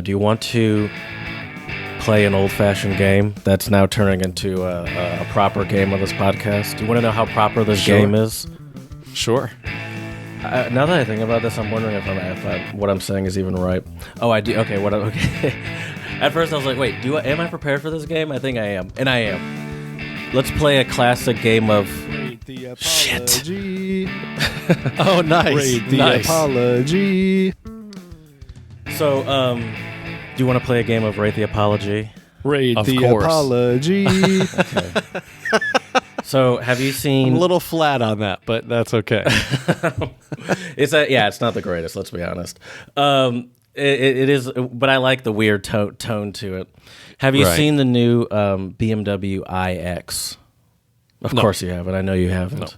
Do you want to play an old-fashioned game that's now turning into a proper game on this podcast? Do you want to know how proper this game is? Sure. Now that I think about this, I'm wondering if what I'm saying is even right. Oh, I do. Okay, okay. At first, I was like, wait, am I prepared for this game? I think I am, and I am. Let's play a classic game of shit. Oh, nice. Rate the apology. So, do you want to play a game of Rate the Apology? Rate Of the course. apology. Okay. So, have you seen... I'm a little flat on that, but that's okay. It's not the greatest, let's be honest. It is, but I like the weird tone to it. Have you seen the new BMW iX? Of course you haven't. I know you haven't.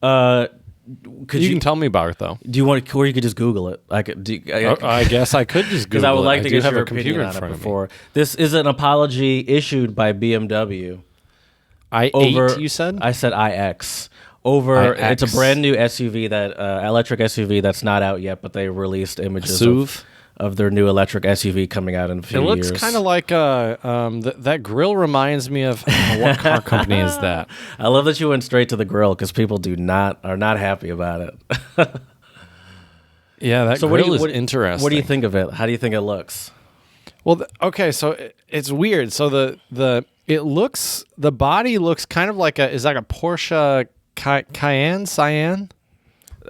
No. You can tell me about it, though. Do you want, or you could just Google it? I guess I could just Google it. Because I would like to get have your a computer opinion in on it front before. of me. This is an apology issued by BMW. i8, you said? I said iX. Over, iX. it's a brand new SUV electric SUV that's not out yet, but they released images of their new electric SUV coming out in a few years. It looks kind of like that grill reminds me of what car company is that? I love that you went straight to the grill because people are not happy about it. Yeah, that grill is interesting. What do you think of it? How do you think it looks? Well, okay, so it's weird. So the body looks kind of like a Porsche Cayenne.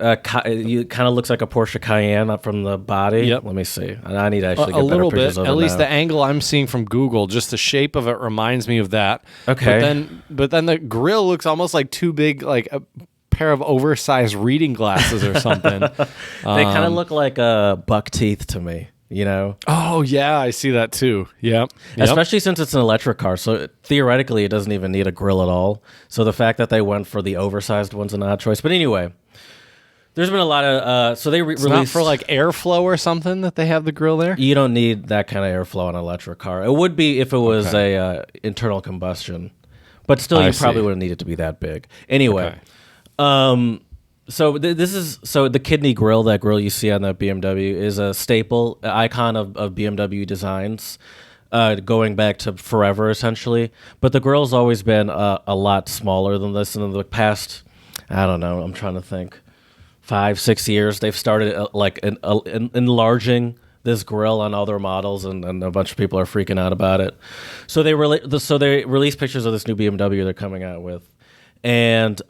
It kind of looks like a Porsche Cayenne from the body. Yep. Let me see. I need to actually get a little better pictures bit. of At it least now. the angle I'm seeing from Google, just the shape of it reminds me of that. Okay. But then the grill looks almost like too big, like a pair of oversized reading glasses or something. They kind of look like buck teeth to me. You know? Oh yeah, I see that too. Yep. Especially since it's an electric car, so theoretically it doesn't even need a grill at all. So the fact that they went for the oversized one's an odd choice. But anyway, there's been a lot of so they released not for like airflow or something that they have the grill there. You don't need that kind of airflow on an electric car. It would be if it was a internal combustion, but still you probably wouldn't need it to be that big. Anyway, So the kidney grill, that grill you see on that BMW, is a staple icon of BMW designs, going back to forever essentially. But the grill's always been a lot smaller than this. And in the past, I don't know, I'm trying to think, 5-6 years, they've started enlarging this grill on other models, and a bunch of people are freaking out about it. So they released pictures of this new BMW they're coming out with, and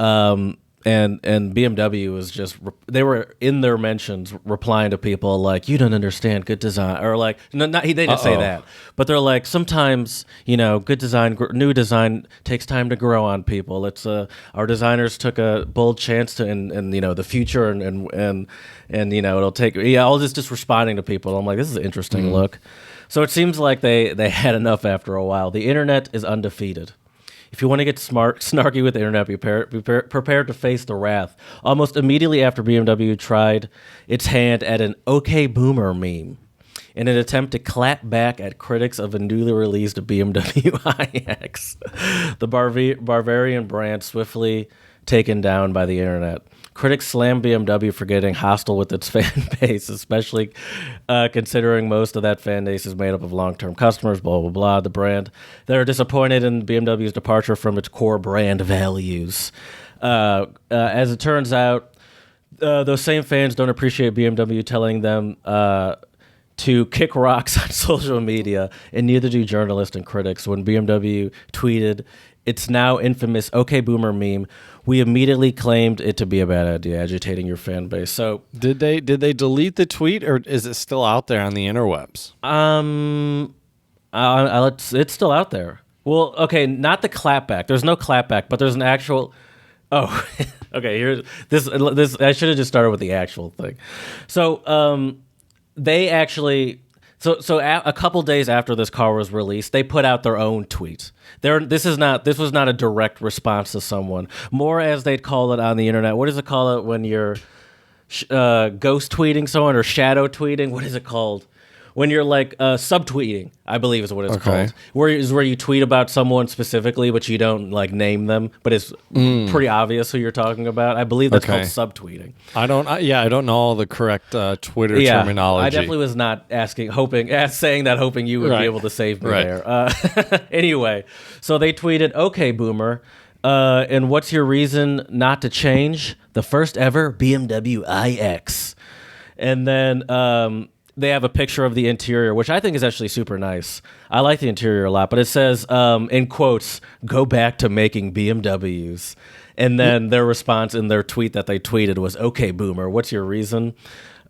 BMW was they were in their mentions replying to people like, you don't understand good design, or like, no, they didn't say that, but they're like, sometimes, good design, new design takes time to grow on people. It's our designers took a bold chance to in the future, and it'll take, all this just responding to people. I'm like, this is an interesting look. So it seems like they had enough after a while. The internet is undefeated. If you want to get snarky with the internet, be prepared to face the wrath. Almost immediately after BMW tried its hand at an "Okay Boomer" meme in an attempt to clap back at critics of a newly released BMW iX, the Bavarian brand swiftly taken down by the internet. Critics slam BMW for getting hostile with its fan base, especially considering most of that fan base is made up of long-term customers, blah, blah, blah. The brand, they're disappointed in BMW's departure from its core brand values. As it turns out, those same fans don't appreciate BMW telling them to kick rocks on social media, and neither do journalists and critics. When BMW tweeted its now infamous "Okay Boomer" meme, we immediately claimed it to be a bad idea, agitating your fan base. So did they delete the tweet, or is it still out there on the interwebs? It's still out there. Well, okay, not the clapback. There's no clapback, but there's an actual. Oh, okay. Here's this. I should have just started with the actual thing. So, they actually. So a couple days after this car was released, they put out their own tweet. This was not a direct response to someone. More, as they'd call it on the internet. What does it call it when you're ghost tweeting someone or shadow tweeting? What is it called? when you're like subtweeting, I believe is what it's Okay. called. Where you tweet about someone specifically, but you don't like name them, but it's pretty obvious who you're talking about. I believe that's Okay. called subtweeting. I don't know all the correct Twitter terminology. I definitely was not saying that, hoping you would Right. be able to save me Right. there. Anyway, so they tweeted, "Okay, boomer, and what's your reason not to change the first ever BMW iX?" And then they have a picture of the interior, which I think is actually super nice. I like the interior a lot, but it says, in quotes, "Go back to making BMWs." And then their response in their tweet that they tweeted was, "Okay, boomer, what's your reason?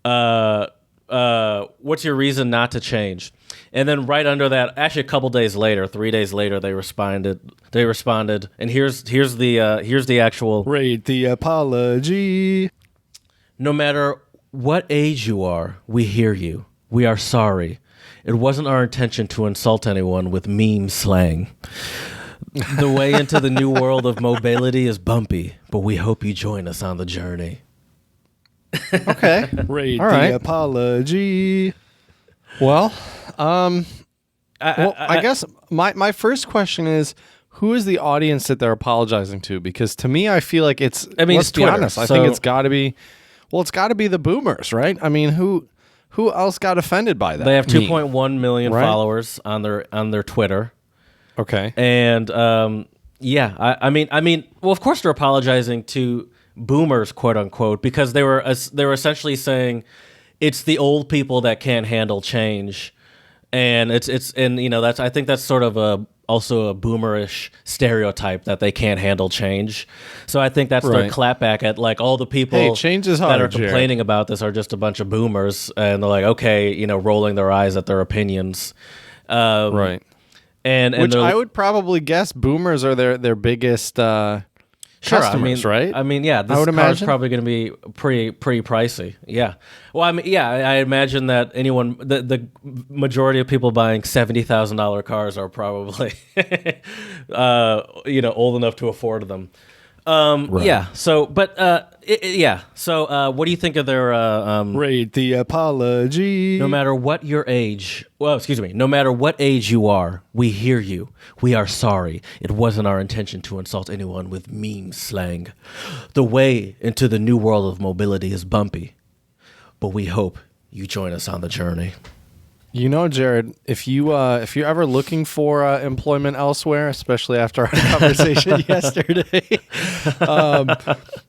What's your reason not to change?" And then right under that, actually a couple days later, 3 days later, they responded. And here's the actual. Read the apology. "No matter what age you are, we hear you. We are sorry. It wasn't our intention to insult anyone with meme slang. The way into the new world of mobility is bumpy, but we hope you join us on the journey." Okay. Read All the right. apology. Well, I guess my first question is, who is the audience that they're apologizing to? Because to me, I feel like let's it's be Twitter, honest. I so- think it's got to be, it's got to be the boomers, right? I mean, who else got offended by that? They have meme? 2.1 million Right. followers on their Twitter. Okay. And I mean, well, of course they're apologizing to boomers, quote unquote, because they were essentially saying it's the old people that can't handle change, and I think that's sort of also a boomerish stereotype that they can't handle change. So I think that's their Right. clapback at like all the people Hey, change is that hard, are Jared. complaining about this are just a bunch of boomers, and they're like, okay, rolling their eyes at their opinions. Right. And Which they're- I would probably guess boomers are their biggest customers, right? I mean, yeah, this would car's imagine. probably going to be pretty pricey. Yeah. Well, I mean, yeah, I imagine that the majority of people buying $70,000 cars are probably, old enough to afford them. Yeah. So, but yeah. So, what do you think of their? Read the apology. No matter what your age, no matter what age you are, we hear you. We are sorry. It wasn't our intention to insult anyone with meme slang. The way into the new world of mobility is bumpy, but we hope you join us on the journey. Jared, if you're ever looking for employment elsewhere, especially after our conversation yesterday,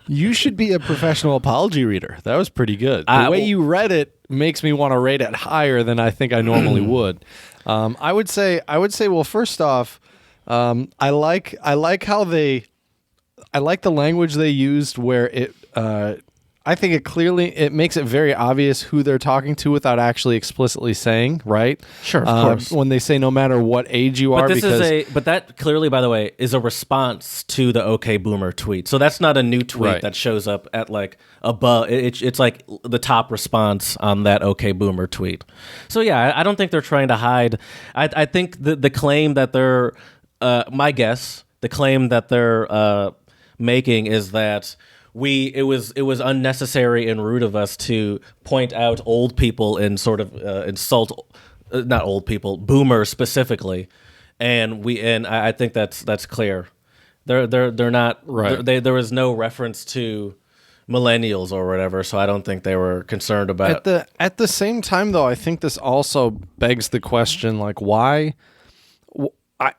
you should be a professional apology reader. That was pretty good. The way you read it makes me want to rate it higher than I think I normally would. I would say, well, first off, I like the language they used where it. I think it makes it very obvious who they're talking to without actually explicitly saying, right? Sure, of course. When they say no matter what age you are, But because but that clearly, by the way, is a response to the OK Boomer tweet. So that's not a new tweet Right. that shows up at like above. It's like the top response on that OK Boomer tweet. So yeah, I don't think they're trying to hide. I think the claim that they're, my guess, the claim that they're making is that it was unnecessary and rude of us to point out old people and sort of insult not old people, boomers specifically, and I think that's clear. They're not Right. There was no reference to millennials or whatever, so I don't think they were concerned about. at the same time, though, I think this also begs the question, like, why?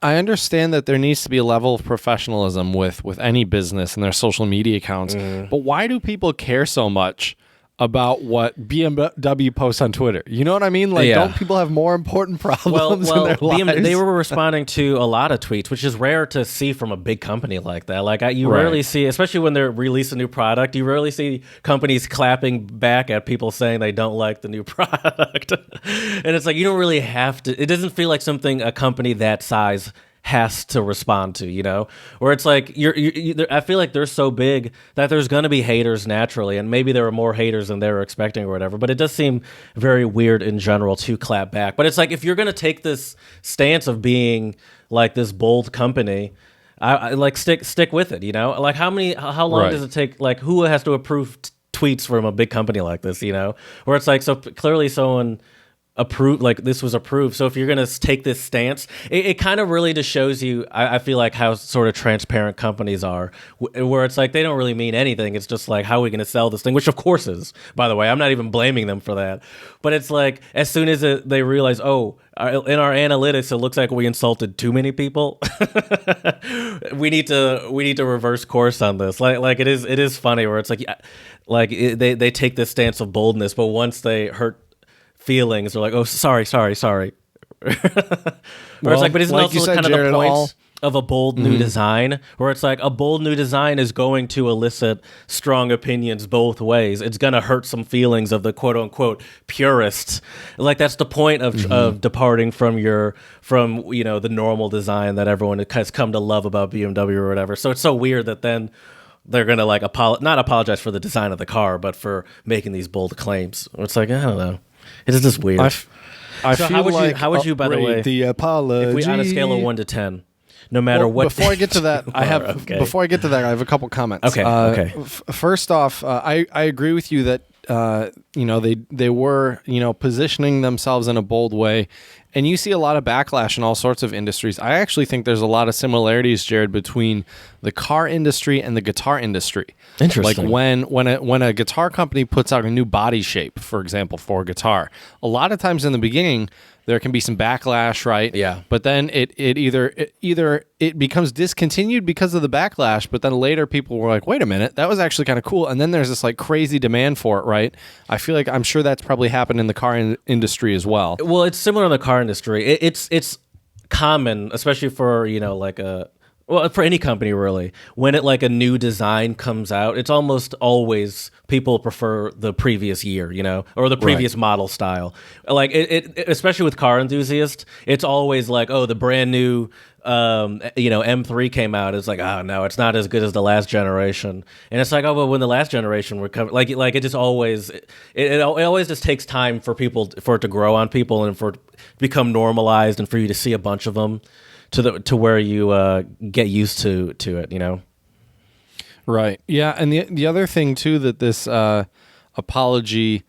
I understand that there needs to be a level of professionalism with any business and their social media accounts, but why do people care so much about what BMW posts on Twitter? You know what I mean? Like, Yeah. don't people have more important problems in their lives? They were responding to a lot of tweets, which is rare to see from a big company like that. Like you Right. rarely see, especially when they release a new product, you rarely see companies clapping back at people saying they don't like the new product. And it's like you don't really have to. It doesn't feel like something a company that size has to respond to, where it's like I feel like they're so big that there's going to be haters naturally, and maybe there were more haters than they were expecting or whatever, but it does seem very weird in general to clap back. But it's like, if you're going to take this stance of being like this bold company, I like stick with it, like how long Right. does it take, like who has to approve tweets from a big company like this, where it's like, so clearly someone approved, like this was approved. So if you're gonna take this stance, it kind of really just shows you, I feel like, how sort of transparent companies are, where it's like they don't really mean anything. It's just like, how are we gonna sell this thing? Which of course is, by the way, I'm not even blaming them for that. But it's like, as soon as they realize, oh, in our analytics, it looks like we insulted too many people. we need to reverse course on this. Like it is funny where it's like they take this stance of boldness, but once they hurt feelings, they're like, oh, sorry. Or it's like, but isn't like also you said, kind of Jared, the point of a bold new design, where it's like a bold new design is going to elicit strong opinions both ways. It's going to hurt some feelings of the quote unquote purists. Like that's the point of departing from the normal design that everyone has come to love about BMW or whatever. So it's so weird that then they're going to like not apologize for the design of the car, but for making these bold claims. It's like, I don't know. It is just weird. I feel how would you, by the way, the apology. if we on a scale of 1 to 10, no matter what? Before I get to that, I have a couple comments. Okay. First off, I agree with you that they were positioning themselves in a bold way, and you see a lot of backlash in all sorts of industries. I actually think there's a lot of similarities, Jared, between the car industry and the guitar industry. Interesting. Like when a guitar company puts out a new body shape, for example, for a guitar, a lot of times in the beginning there can be some backlash, right? Yeah. But then it either becomes discontinued because of the backlash, but then later people were like, wait a minute, that was actually kind of cool. And then there's this like crazy demand for it, right? I feel like I'm sure that's probably happened in the car industry as well. Well, it's similar in the car industry. It's common, especially for for any company really, when a new design comes out, it's almost always people prefer the previous year, or the previous model style. Like it especially with car enthusiasts, it's always like, oh, the brand new M3 came out. It's like, oh no, it's not as good as the last generation. And it's like, oh, but when the last generation were coming, like it just always it always just takes time for it to grow on people and for it to become normalized and for you to see a bunch of them to where you get used to it, Right. Yeah, and the other thing too that this apology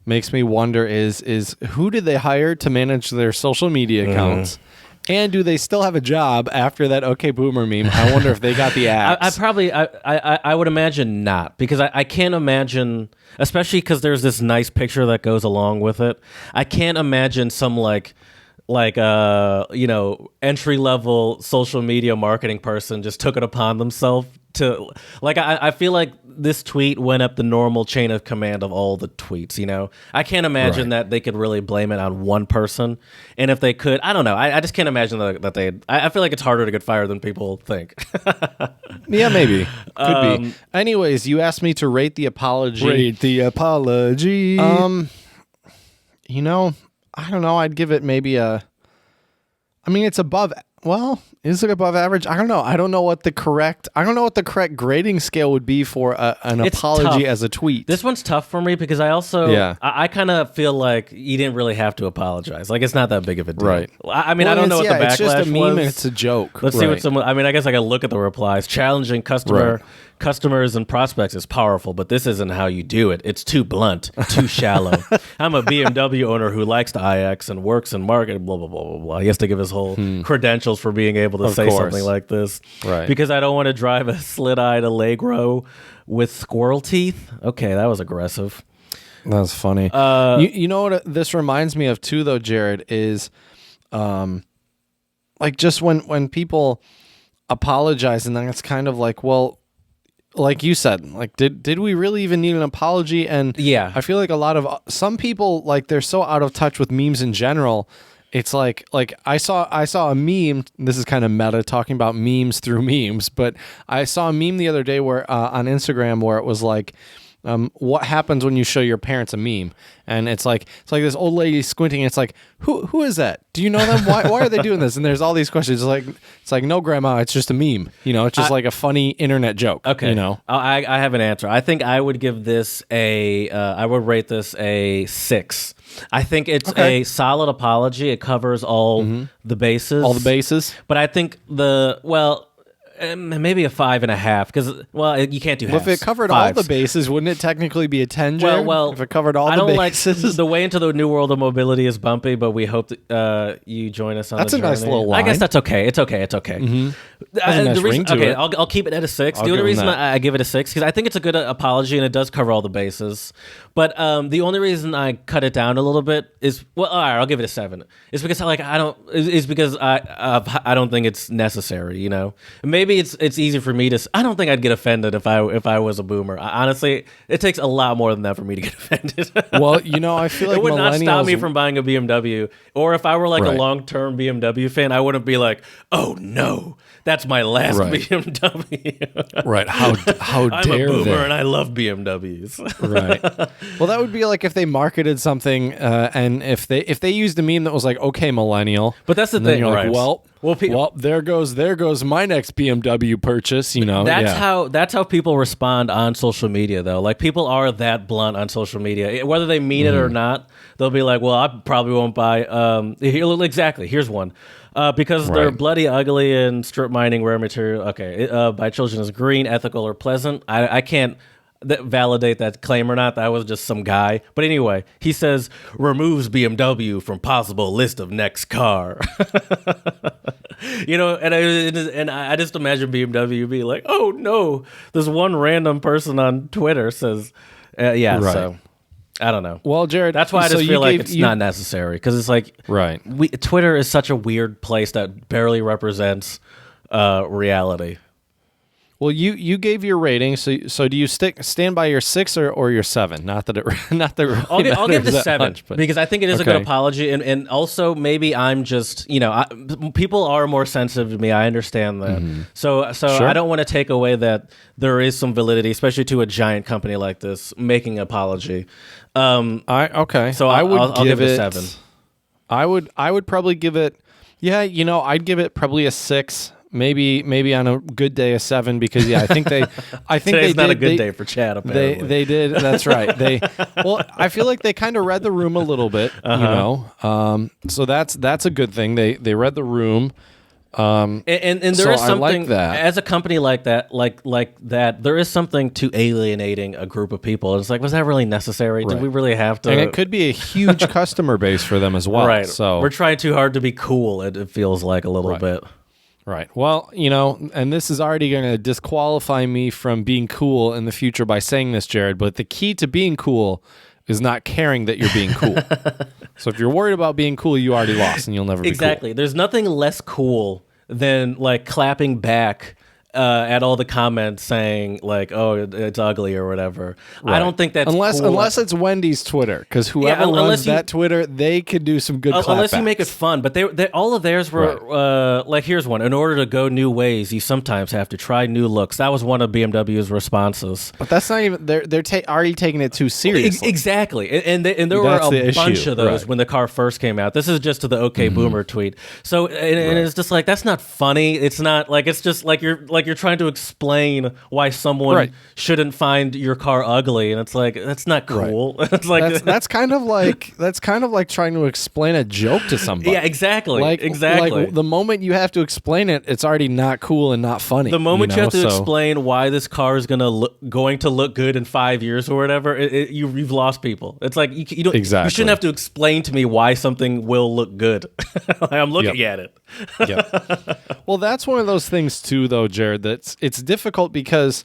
makes me wonder is who did they hire to manage their social media accounts? And do they still have a job after that OK Boomer meme? I wonder if they got the axe. I would imagine not, because I can't imagine, especially because there's this nice picture that goes along with it. I can't imagine some entry level social media marketing person just took it upon themselves to I feel like this tweet went up the normal chain of command of all the tweets. I can't imagine that they could really blame it on one person, and if they could, I don't know, I just can't imagine that I feel like it's harder to get fired than people think. Yeah, maybe could be. Anyways, you asked me to rate the apology. Rate the apology. I don't know. I'd give it maybe it's above. Well, is it above average? I don't know. I don't know what the correct grading scale would be for an It's apology tough. as a tweet. This one's tough for me because I also I kind of feel like you didn't really have to apologize. Like it's not that big of a deal. Right. I don't know what the backlash it's just a meme was. and it's a joke. Let's see what someone. I guess I can look at the replies. Challenging customers and prospects is powerful, but this isn't how you do it. It's too blunt, too shallow. I'm a BMW owner who likes the iX and works in marketing. Blah blah blah blah blah. He has to give his whole credentials for being able to say something like this. Right. Because I don't want to drive a slit-eyed Allegro with squirrel teeth. Okay, that was aggressive. That's funny. You know what this reminds me of too, though, Jared, is just when people apologize, and then it's kind of like, well, like you said, like did we really even need an apology? And yeah, I feel like some people, like, they're so out of touch with memes in general. It's like I saw a meme. This is kind of meta, talking about memes through memes, but I saw a meme the other day where on Instagram where it was like, what happens when you show your parents a meme? And it's like this old lady squinting. And it's like, who is that? Do you know them? Why are they doing this? And there's all these questions. It's like no, grandma, it's just a meme. It's just like a funny internet joke. Okay. I have an answer. I think I would give this I would rate this a 6. I think it's a solid apology. It covers all the bases. All the bases. But I think maybe a 5.5 because you can't do halves. Well, if it covered Fives. all the bases, wouldn't it technically be a 10, Jared? Well, if it covered all I the don't bases. like the way into the new world of mobility is bumpy, but we hope that you join us on That's the a journey. nice little I guess line. that's okay. It's okay. Has a nice ring to it. I'll keep it at a 6. I'll The only give him reason that. I give it a 6 because I think it's a good apology and it does cover all the bases. But the only reason I cut it down a little bit is all right, I'll give it a 7. It's because I don't think it's necessary. You know, maybe it's easy for me to. I don't think I'd get offended if I was a boomer. Honestly, it takes a lot more than that for me to get offended. Well, I feel like it would not stop me millennials- from buying a BMW. Or if I were like a Right. long-term BMW fan, I wouldn't be like, oh no, that's my last Right. BMW. Right. How I'm dare a boomer they? and I love BMWs. Right. Well, that would be like if they marketed something and if they used a meme that was like, "Okay, millennial." But that's the and then thing, you're right? like, well, Well, there goes my next BMW purchase. That's how people respond on social media, though. Like people are that blunt on social media, whether they mean it or not. They'll be like, "Well, I probably won't buy." Exactly. Here's one. Because they're Right. bloody ugly and strip mining rare material. Okay, by children is green, ethical, or pleasant. I can't validate that claim or not. That was just some guy. But anyway, he says removes BMW from possible list of next car. And I just imagine BMW being like, oh no, this one random person on Twitter says, Right. So I don't know. Well, Jared, That's why I so just you feel like gave- it's you- not necessary because it's like Right. Twitter is such a weird place that barely represents reality. Well, you gave your rating, so do you stand by your 6 or your 7? Not that it really I'll give it a matters that 7 much, but- because I think it is a good Okay. apology, and also maybe I'm just people are more sensitive to me. I understand that, so Sure. I don't want to take away that there is some validity, especially to a giant company like this making an apology. Okay. So I would I'll give it a 7. I would probably give it. Yeah, I'd give it probably a 6. Maybe on a good day a 7 because I think Today's they not did, a good they- day for Chad. Apparently, They did. That's right. I feel like they kind of read the room a little bit, So that's a good thing. They read the room. And there So is I something like that. as a company like that, like that. There is something to alienating a group of people. It's like, was that really necessary? Did Right. we really have to? And it could be a huge customer base for them as well. right. So we're trying too hard to be cool. It feels like a little Right. bit. Right. Well, and this is already going to disqualify me from being cool in the future by saying this, Jared, but the key to being cool is not caring that you're being cool. So if you're worried about being cool, you already lost and you'll never Exactly. There's nothing less cool than like clapping back at all the comments saying like, "Oh, it's ugly" or whatever. be cool. I don't think that's cool. unless it's Wendy's Twitter, because whoever unless runs you- that Twitter, they could do some good Unless you clapbacks. make it fun, but they all of theirs were like, here's one: in order to go new ways, you sometimes have to try new looks. That was one of BMW's responses. But that's not even they're already taking it too seriously. Exactly, and there That's were the a bunch issue, of those right. when the car first came out. This is just to the OK Boomer tweet. So and it's just like that's not funny. It's not like it's just like you're trying to explain why someone Right. shouldn't find your car ugly, and it's like that's not cool. It's like That's kind of like trying to explain a joke to somebody. yeah, exactly, Like the moment you have to explain it, it's already not cool and not funny. The moment you have to So- explain why this car is going to look good in 5 years or whatever, you've lost people. It's like you don't. Exactly. You shouldn't have to explain to me why something will look good. I'm looking Yep. at it. Yeah. Well, that's one of those things too, though, Jared. It's difficult because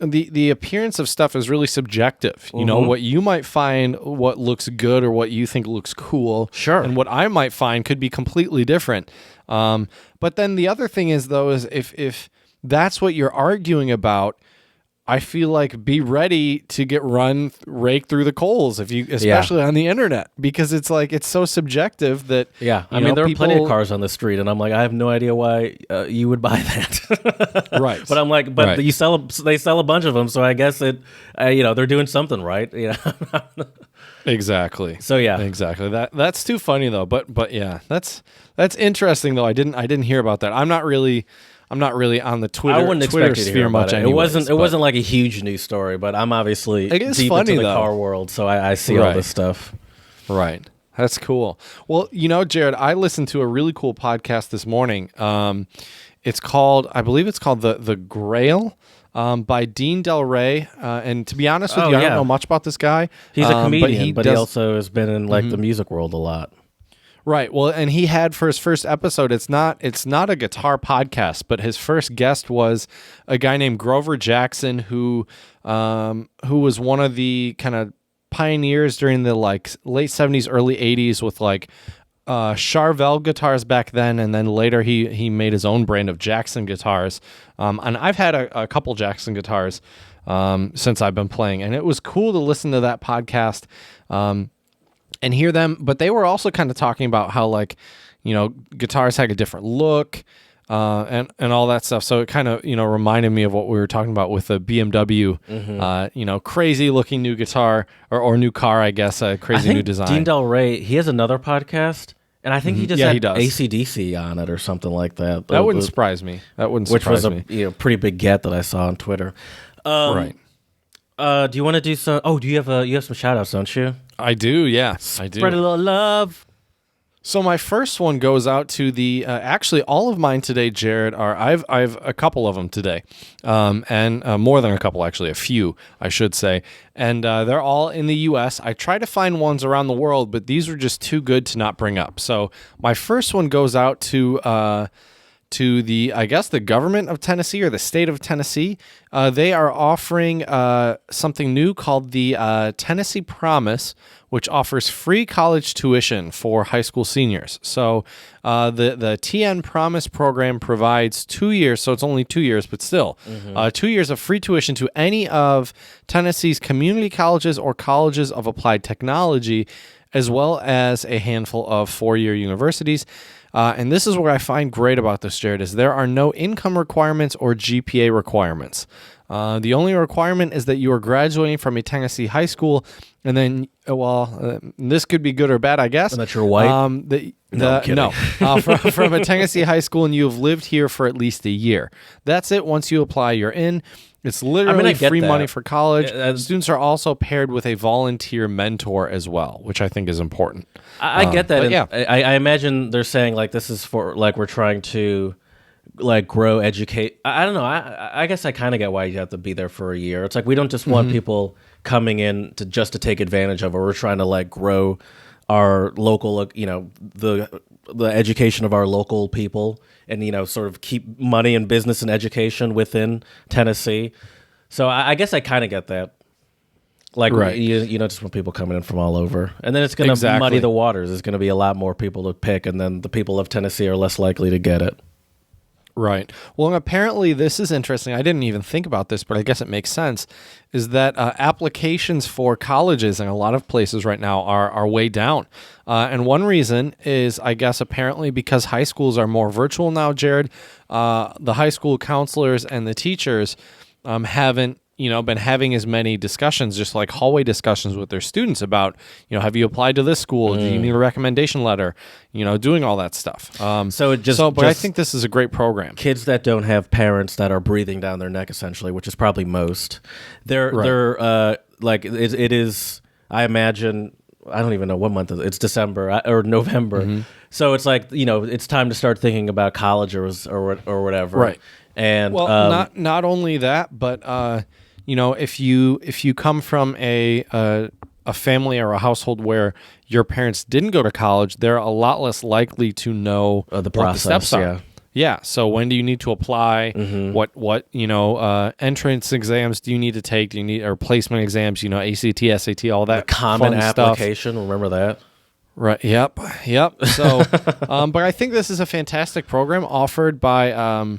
the appearance of stuff is really subjective. You know, what you might find what looks good or what you think looks cool, Sure. and what I might find could be completely different. But then the other thing is, though, is if that's what you're arguing about, I feel like be ready to get raked through the coals especially on the internet, because it's like it's so subjective that Yeah, I you mean know, there are plenty of people- cars on the street, and I'm like, I have no idea why you would buy that. Right. But I'm like, Right. they sell a bunch of them, so I guess they're doing something right. Exactly. So yeah. Exactly. That's too funny though. But yeah, that's interesting though. I didn't hear about that. I'm not really on the Twitter. I wouldn't Twitter expect you to sphere hear about much. it. Anyways, It wasn't like a huge news story, but I'm obviously It is deep funny, into the though. car world, so I see all Right. this stuff. right. That's cool. Well, Jared, I listened to a really cool podcast this morning. It's called, I believe it's called The Grail, by Dean Del Rey. And to be honest with you, I don't know much about this guy. He's a comedian, but he does, also has been in like the music world a lot. Right. Well, and he had for his first episode, it's not a guitar podcast, but his first guest was a guy named Grover Jackson, who was one of the kind of pioneers during the like late 70s, early 80s with like Charvel guitars back then, and then later he made his own brand of Jackson guitars. And I've had a couple Jackson guitars since I've been playing, and it was cool to listen to that podcast. And hear them, but they were also kind of talking about how like, guitars had a different look, and all that stuff. So it kind of, reminded me of what we were talking about with the BMW, crazy looking new guitar or new car, I guess, crazy new design. Dean Del Rey, he has another podcast, and I think he just had he does. AC/DC on it or something like that. That wouldn't surprise me. Which was a pretty big get that I saw on Twitter. Right. Do you want to do some? Oh, you have some shout outs, don't you? I do, yeah. I do. Spread a little love. So my first one goes out to the actually all of mine today, Jared, are I've a couple of them today, and more than a couple, actually, a few, I should say, and they're all in the U.S. I try to find ones around the world, but these were just too good to not bring up. So my first one goes out to the, I guess, the government of Tennessee or the state of Tennessee. They are offering something new called the Tennessee Promise, which offers free college tuition for high school seniors. So the TN Promise program provides 2 years, so it's only 2 years, but still, 2 years of free tuition to any of Tennessee's community colleges or colleges of applied technology, as well as a handful of four-year universities. And this is what I find great about this, Jared, is there are no income requirements or GPA requirements. The only requirement is that you are graduating from a Tennessee high school, and then, this could be good or bad, I guess. And that you're white? From a Tennessee high school, and you have lived here for at least a year. That's it. Once you apply, you're in. It's literally free money for college. Students are also paired with a volunteer mentor as well, which I think is important. I get that. Yeah. I imagine they're saying like this is for like we're trying to like grow, educate. I don't know. I guess I kind of get why you have to be there for a year. It's like we don't just want people coming in to take advantage of it. We're trying to like grow our local, the education of our local people, and sort of keep money and business and education within Tennessee. So I guess I kind of get that. Like, right. Just want people coming in from all over. And then it's going to muddy the waters. There's going to be a lot more people to pick, and then the people of Tennessee are less likely to get it. Right. Well, apparently this is interesting. I didn't even think about this, but I guess it makes sense, is that applications for colleges in a lot of places right now are way down. And one reason is, I guess, apparently because high schools are more virtual now, Jared. The high school counselors and the teachers haven't been having as many discussions, just like hallway discussions with their students about, have you applied to this school? Do you need a recommendation letter? Doing all that stuff. But I think this is a great program. Kids that don't have parents that are breathing down their neck, essentially, which is probably most. They're like it is. I imagine. I don't even know what month it's December or November. So it's like it's time to start thinking about college or whatever. Right. And not only that, but if you come from a family or a household where your parents didn't go to college, they're a lot less likely to know the process. What the steps are. Yeah. So when do you need to apply? What entrance exams do you need to take? Do you need or placement exams? ACT, SAT, all that the common fun application. Stuff. Remember that? Right. Yep. So, but I think this is a fantastic program offered by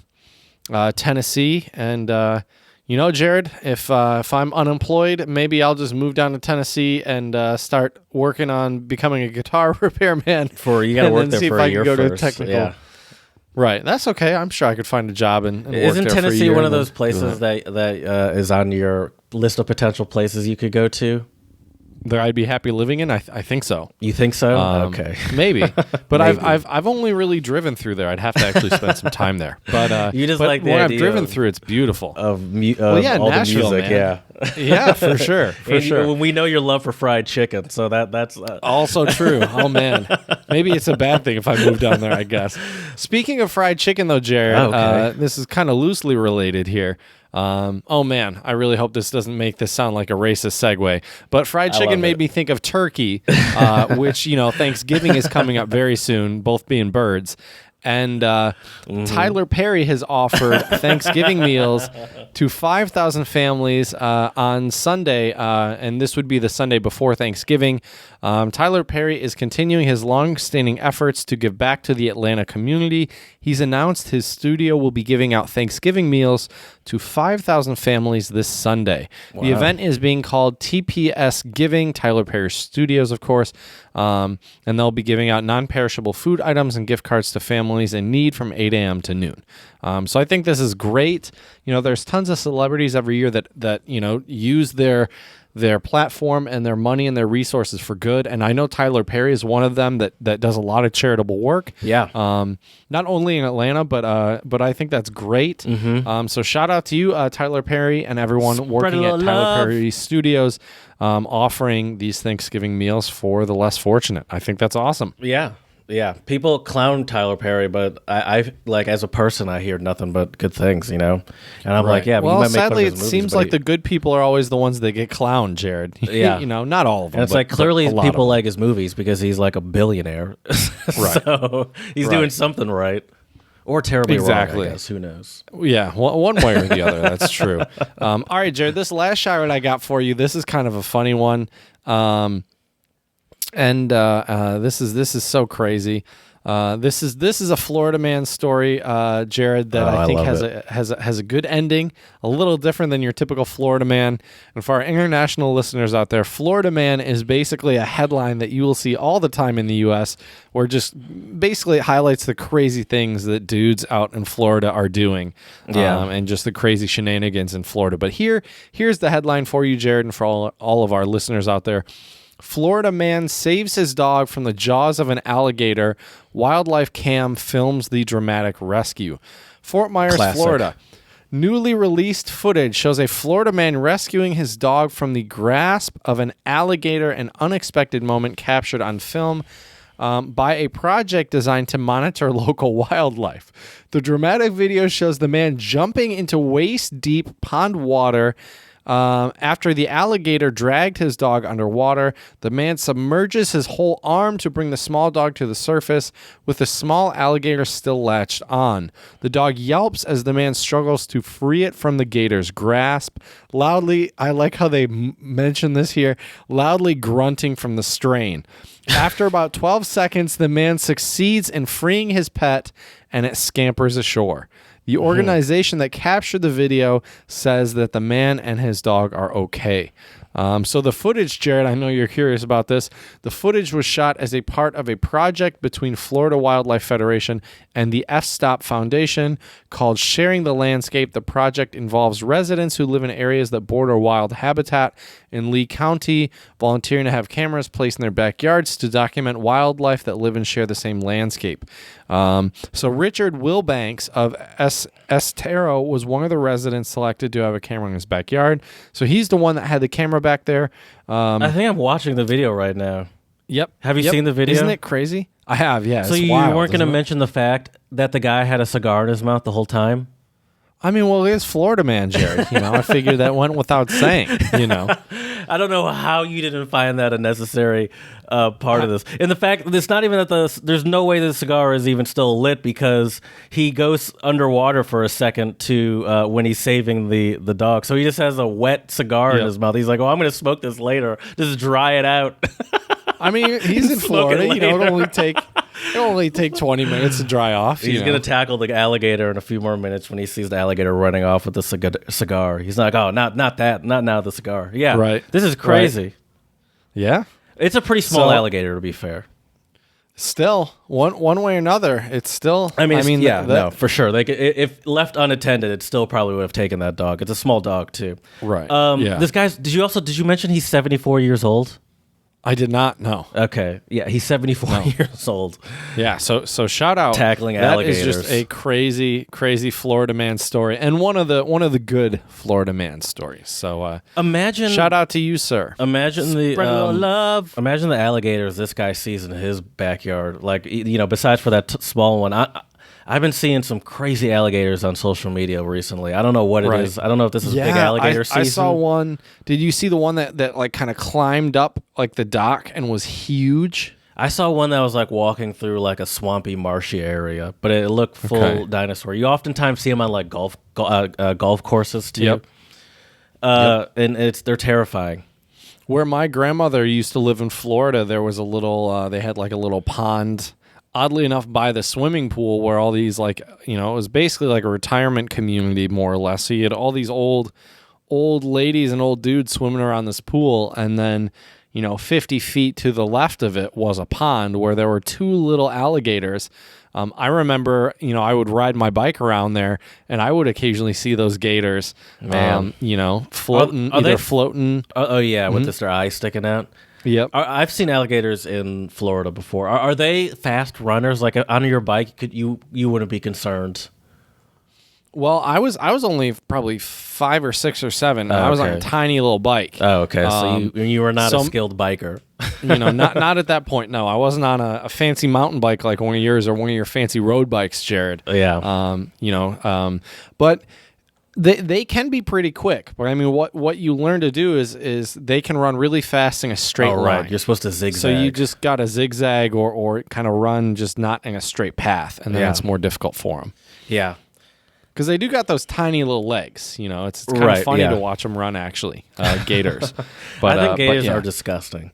Tennessee, and Jared, if I'm unemployed, maybe I'll just move down to Tennessee and start working on becoming a guitar repairman. You got to work there for a year first. Technical. Yeah. Right. That's okay. I'm sure I could find a job and work Isn't there Tennessee for a year one of those places that is on your list of potential places you could go to? that I'd be happy living in? I think so. You think so? Okay. Maybe, but Maybe. I've only really driven through there. I'd have to actually spend some time there. But You just but like the when I've idea driven of- through, it's beautiful. Yeah, all Nashville, the music, man. yeah. Yeah, for sure, for And sure. we know your love for fried chicken, so that's Also true. Oh man, maybe it's a bad thing if I move down there. I guess. Speaking of fried chicken, though, Jared, Okay. this is kind of loosely related here. Oh man, I really hope this doesn't make this sound like a racist segue. But fried love chicken made it. me think of turkey, which Thanksgiving is coming up very soon. Both being birds. And Tyler Perry has offered Thanksgiving meals to 5,000 families on Sunday, and this would be the Sunday before Thanksgiving. Tyler Perry is continuing his long-standing efforts to give back to the Atlanta community. He's announced his studio will be giving out Thanksgiving meals to 5,000 families this Sunday. Wow. The event is being called TPS Giving, Tyler Perry Studios, of course, and they'll be giving out non-perishable food items and gift cards to families in need from 8 a.m. to noon. So I think this is great. There's tons of celebrities every year that use their platform and their money and their resources for good. And I know Tyler Perry is one of them that does a lot of charitable work. Yeah. Not only in Atlanta, but I think that's great. So shout out to you, Tyler Perry, and everyone working at little Tyler love. Perry Studios, offering these Thanksgiving meals for the less fortunate. I think that's awesome. Yeah. Yeah. People clown Tyler Perry, but I like as a person, I hear nothing but good things, And I'm like, yeah, but well, you might make sadly, fun of it his movies, seems but like the good people are always the ones that get clowned, Jared. Yeah. Not all of them. And it's but- like clearly but a lot people of them. like his movies because he's like a billionaire. Right. So he's Right. doing something right. Or terribly Exactly. wrong, I guess. Who knows? Yeah, one way or the other. That's true. All right, Jared, this last shout-out I got for you, this is kind of a funny one. This is so crazy. This is a Florida man story, Jared, that I think love has a good ending, a little different than your typical Florida man. And for our international listeners out there, Florida man is basically a headline that you will see all the time in the U.S., where just basically it highlights the crazy things that dudes out in Florida are doing, and just the crazy shenanigans in Florida. But here's the headline for you, Jared, and for all of our listeners out there. Florida man saves his dog from the jaws of an alligator. Wildlife cam films the dramatic rescue. Fort Myers, Classic. Florida. Newly released footage shows a Florida man rescuing his dog from the grasp of an alligator, an unexpected moment captured on film by a project designed to monitor local wildlife. The dramatic video shows the man jumping into waist-deep pond water after the alligator dragged his dog underwater. The man submerges his whole arm to bring the small dog to the surface, with the small alligator still latched on. The dog yelps as the man struggles to free it from the gator's grasp, loudly, I like how they mention this here, loudly grunting from the strain. After about 12 seconds, the man succeeds in freeing his pet, and it scampers ashore. The organization that captured the video says that the man and his dog are okay. So the footage, Jared, I know you're curious about this. The footage was shot as a part of a project between Florida Wildlife Federation and the F-Stop Foundation called Sharing the Landscape. The project involves residents who live in areas that border wild habitat in Lee County, volunteering to have cameras placed in their backyards to document wildlife that live and share the same landscape. So Richard Wilbanks of Estero was one of the residents selected to have a camera in his backyard. So he's the one that had the camera back there. I think I'm watching the video right now. Yep. Have you seen the video? Isn't it crazy? I have, yeah. So it's you wild, weren't going to isn't it? mention the fact that the guy had a cigar in his mouth the whole time? I mean, well, it is Florida man, Jared. I figured that went without saying, I don't know how you didn't find that a necessary part of this. And the fact that it's not even that there's no way the cigar is even still lit, because he goes underwater for a second to when he's saving the dog. So he just has a wet cigar in his mouth. He's like, oh, I'm going to smoke this later. Just dry it out. I mean, he's in Smoke it Florida. It'll later. only take 20 minutes to dry off. He's going to tackle the alligator in a few more minutes when he sees the alligator running off with the cigar. He's like, oh, not that. Not now, the cigar. Yeah. Right. This is crazy. Right. Yeah. It's a pretty small So- alligator, to be fair. Still, one way or another, it's still. No, for sure. Like if left unattended, it still probably would have taken that dog. It's a small dog too. Right. This guy's. Did you mention he's 74 years old? I did not know. Okay, yeah, he's 74 years old. Yeah, so shout out Tackling That alligators. is just a crazy Florida man story, and one of the good Florida man stories. So Imagine shout out to you, sir. Imagine the Spread a little love. Imagine the alligators this guy sees in his backyard. Like besides for that small one, I've been seeing some crazy alligators on social media recently. I don't know what it is. I don't know if this is big alligator season. I saw one. Did you see the one that like kind of climbed up like the dock and was huge? I saw one that was like walking through like a swampy, marshy area, but it looked full dinosaur. You oftentimes see them on like golf courses too. Yep. And they're terrifying. Where my grandmother used to live in Florida, there was a little. They had like a little pond. Oddly enough, by the swimming pool where all these it was basically like a retirement community more or less. So you had all these old ladies and old dudes swimming around this pool, and then 50 feet to the left of it was a pond where there were two little alligators. I remember, I would ride my bike around there, and I would occasionally see those gators, floating, floating. Oh yeah, with their eyes sticking out. Yep. I've seen alligators in Florida before. Are they fast runners? Like on your bike, you wouldn't be concerned. Well, I was only probably 5 or 6 or 7. I was on a tiny little bike. Oh, okay. So you were not a skilled biker. Not at that point. No, I wasn't on a fancy mountain bike like one of yours or one of your fancy road bikes, Jared. Yeah. But they can be pretty quick. But I mean, what you learn to do is they can run really fast in a straight line. Right. You're supposed to zigzag. So you just got to zigzag or kind of run just not in a straight path, and then it's more difficult for them. Yeah. Because they do got those tiny little legs, it's kind of funny to watch them run. Actually, gators. But I think gators are disgusting.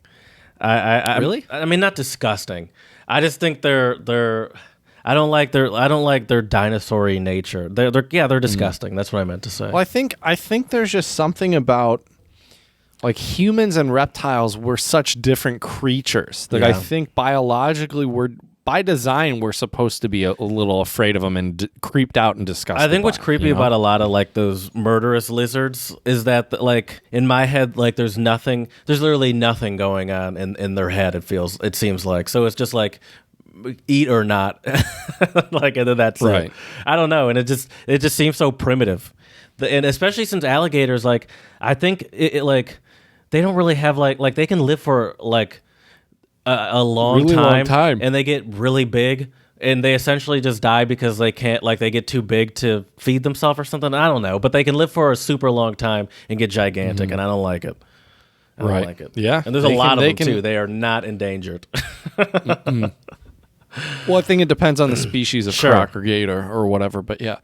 Really? I mean, not disgusting. I just think they're. I don't like their dinosaur-y nature. They're disgusting. That's what I meant to say. Well, I think there's just something about like humans and reptiles. We're such different creatures that I think biologically by design, we're supposed to be a little afraid of them and creeped out and disgusted. I think what's creepy about a lot of like those murderous lizards is that like in my head, like there's literally nothing going on in their head. It seems like, so it's just like eat or not, like, and then that's it. I don't know, and it just seems so primitive, and especially since alligators, like I think it like they don't really have like they can live for like a long time, and they get really big, and they essentially just die because they can't, like, they get too big to feed themselves or something. I don't know, but they can live for a super long time and get gigantic, and I don't like it. I don't like it. Yeah, and there's a lot of them too. They are not endangered. Well, I think it depends on the species of croc or gator or whatever, but yeah.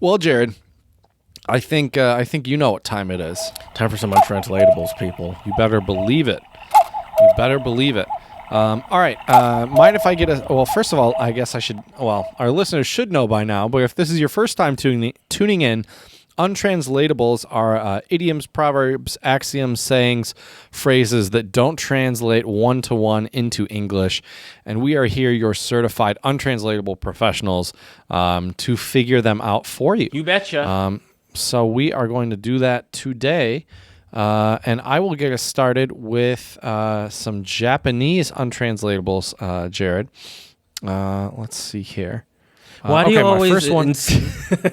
Well, Jared, I think you know what time it is. Time for some untranslatables, people. You better believe it. You better believe it. All right. Mind if I get a... Well, first of all, I guess I should... Well, our listeners should know by now, but if this is your first time tuning in, untranslatables are idioms, proverbs, axioms, sayings, phrases that don't translate one-to-one into English. And we are here, your certified untranslatable professionals, to figure them out for you. You betcha. So we are going to do that today. And I will get us started with some Japanese untranslatables, Jared. Let's see here. Why do you always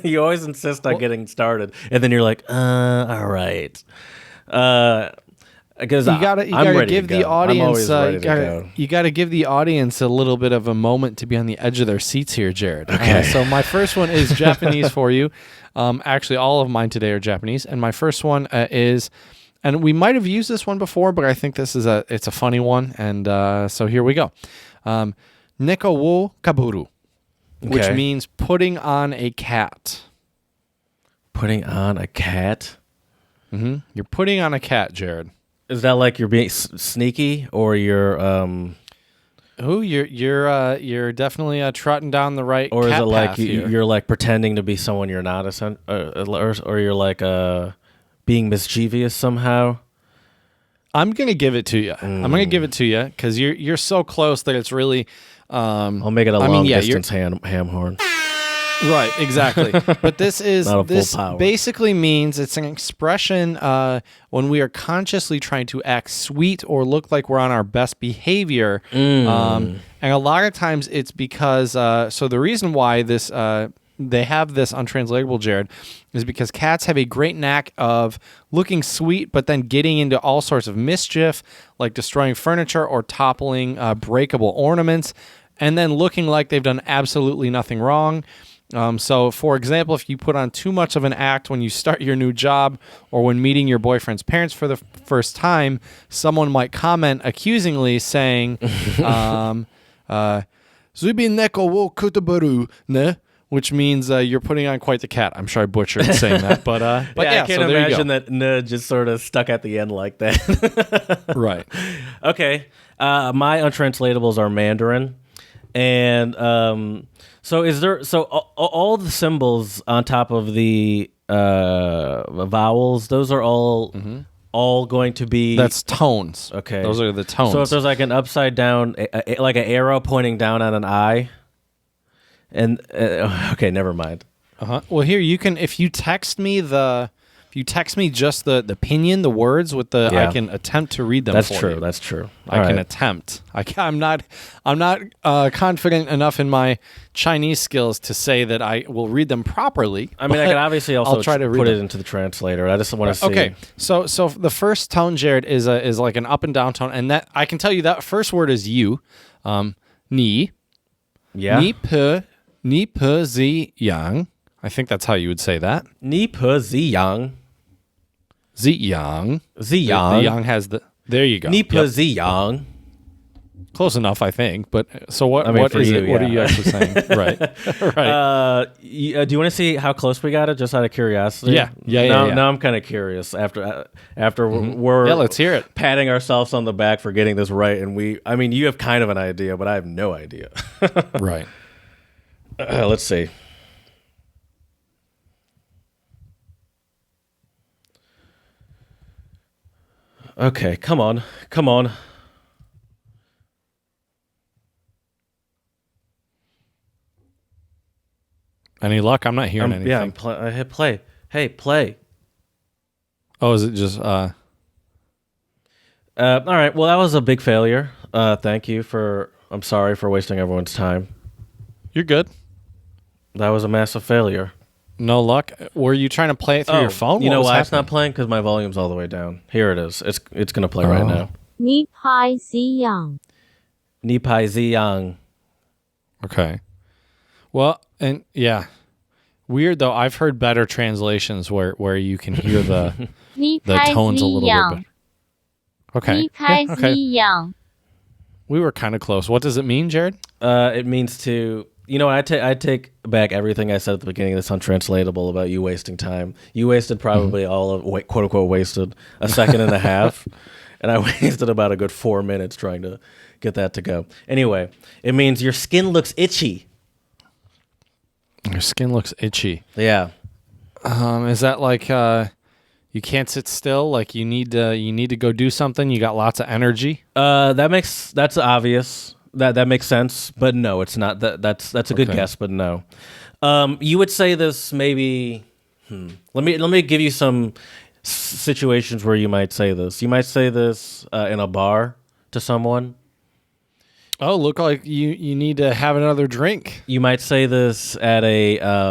you always insist on getting started, and then you're like, all right. Because you gotta give the audience you gotta give the audience a little bit of a moment to be on the edge of their seats here, Jared. Okay. So my first one is Japanese for you. Actually, all of mine today are Japanese, and my first one is, and we might have used this one before, but I think this is it's a funny one, and so here we go. Neko wo kaburu, which means putting on a cat. Putting on a cat? Mm-hmm. You're putting on a cat, Jared. Is that like you're being sneaky, or you're you're definitely trotting down the right or cat is it like path you're like pretending to be someone you're not, or you're like being mischievous somehow? I'm gonna give it to you. I'm gonna give it to you because you're so close that it's really. I'll make it a long distance ham horn. Right, exactly. But this power. basically means it's an expression when we are consciously trying to act sweet or look like we're on our best behavior. And a lot of times it's because so the reason why this they have this untranslatable, Jared, is because cats have a great knack of looking sweet, but then getting into all sorts of mischief, like destroying furniture or toppling breakable ornaments, and then looking like they've done absolutely nothing wrong. So, for example, if you put on too much of an act when you start your new job or when meeting your boyfriend's parents for the first time, someone might comment accusingly saying, "Zubi neko wo kutabaru ne," which means you're putting on quite the cat. I'm sure I butchered saying that, but yeah, I can't imagine that "n" just sort of stuck at the end like that. Right. Okay, my untranslatables are Mandarin, and so is there? So all the symbols on top of the vowels, those are all going to be. That's tones. Okay, those are the tones. So if there's like an upside down, like an arrow pointing down on an eye, and okay, never mind. Well, here you can if you text me just the pinyin, the words with the I can attempt to read them. That's for true. you. That's true. I can attempt. I'm not confident enough in my Chinese skills to say that I will read them properly. I mean, I can obviously also I'll try to put it into the translator. I just want to see. Okay, so the first tone, Jared, is like an up and down tone, and that I can tell you that first word is you, ni, Yeah. ni pe zi yang. I think that's how you would say that. Ni pe zi yang. Zi yang. Zi The yang. yang has the. There you go. Ni pe zi yang. Close enough, I think. But so what? I mean, what for is you, it? What are yeah. you actually saying? Right. Right. Do you want to see how close we got it, just out of curiosity? Yeah. Now I'm kind of curious. After we're let's hear it. patting ourselves on the back for getting this right, and I mean, you have kind of an idea, but I have no idea. Right. Let's see. Okay, come on. Any luck? I'm not hearing anything. Yeah, I hit play. Hey, play. Oh, is it just? All right. Well, that was a big failure. Thank you for. I'm sorry for wasting everyone's time. You're good. That was a massive failure. No luck. Were you trying to play it through your phone? You know was why it's not happening? playing? Because my volume's all the way down. Here it is. It's gonna play right now. 你拍西洋 Ni pai zi yang. Okay. Well, and yeah, weird though. I've heard better translations where you can hear the 你 the 拍 tones a 西 little bit 洋 better. Okay. 你拍 Yeah, okay. 西洋 We were kind of close. What does it mean, Jared? It means to. You know what? I take back everything I said at the beginning of this untranslatable about you wasting time. You wasted probably all of quote unquote wasted a second and a half, and I wasted about a good 4 minutes trying to get that to go. Anyway, it means your skin looks itchy. Your skin looks itchy. Yeah. Is that like you can't sit still? Like you need to go do something. You got lots of energy. That's obvious. That makes sense, but no, it's not. That's a good Okay. guess, but no. You would say this maybe. Let me give you some situations where you might say this. You might say this in a bar to someone. Oh, look like you need to have another drink. You might say this at a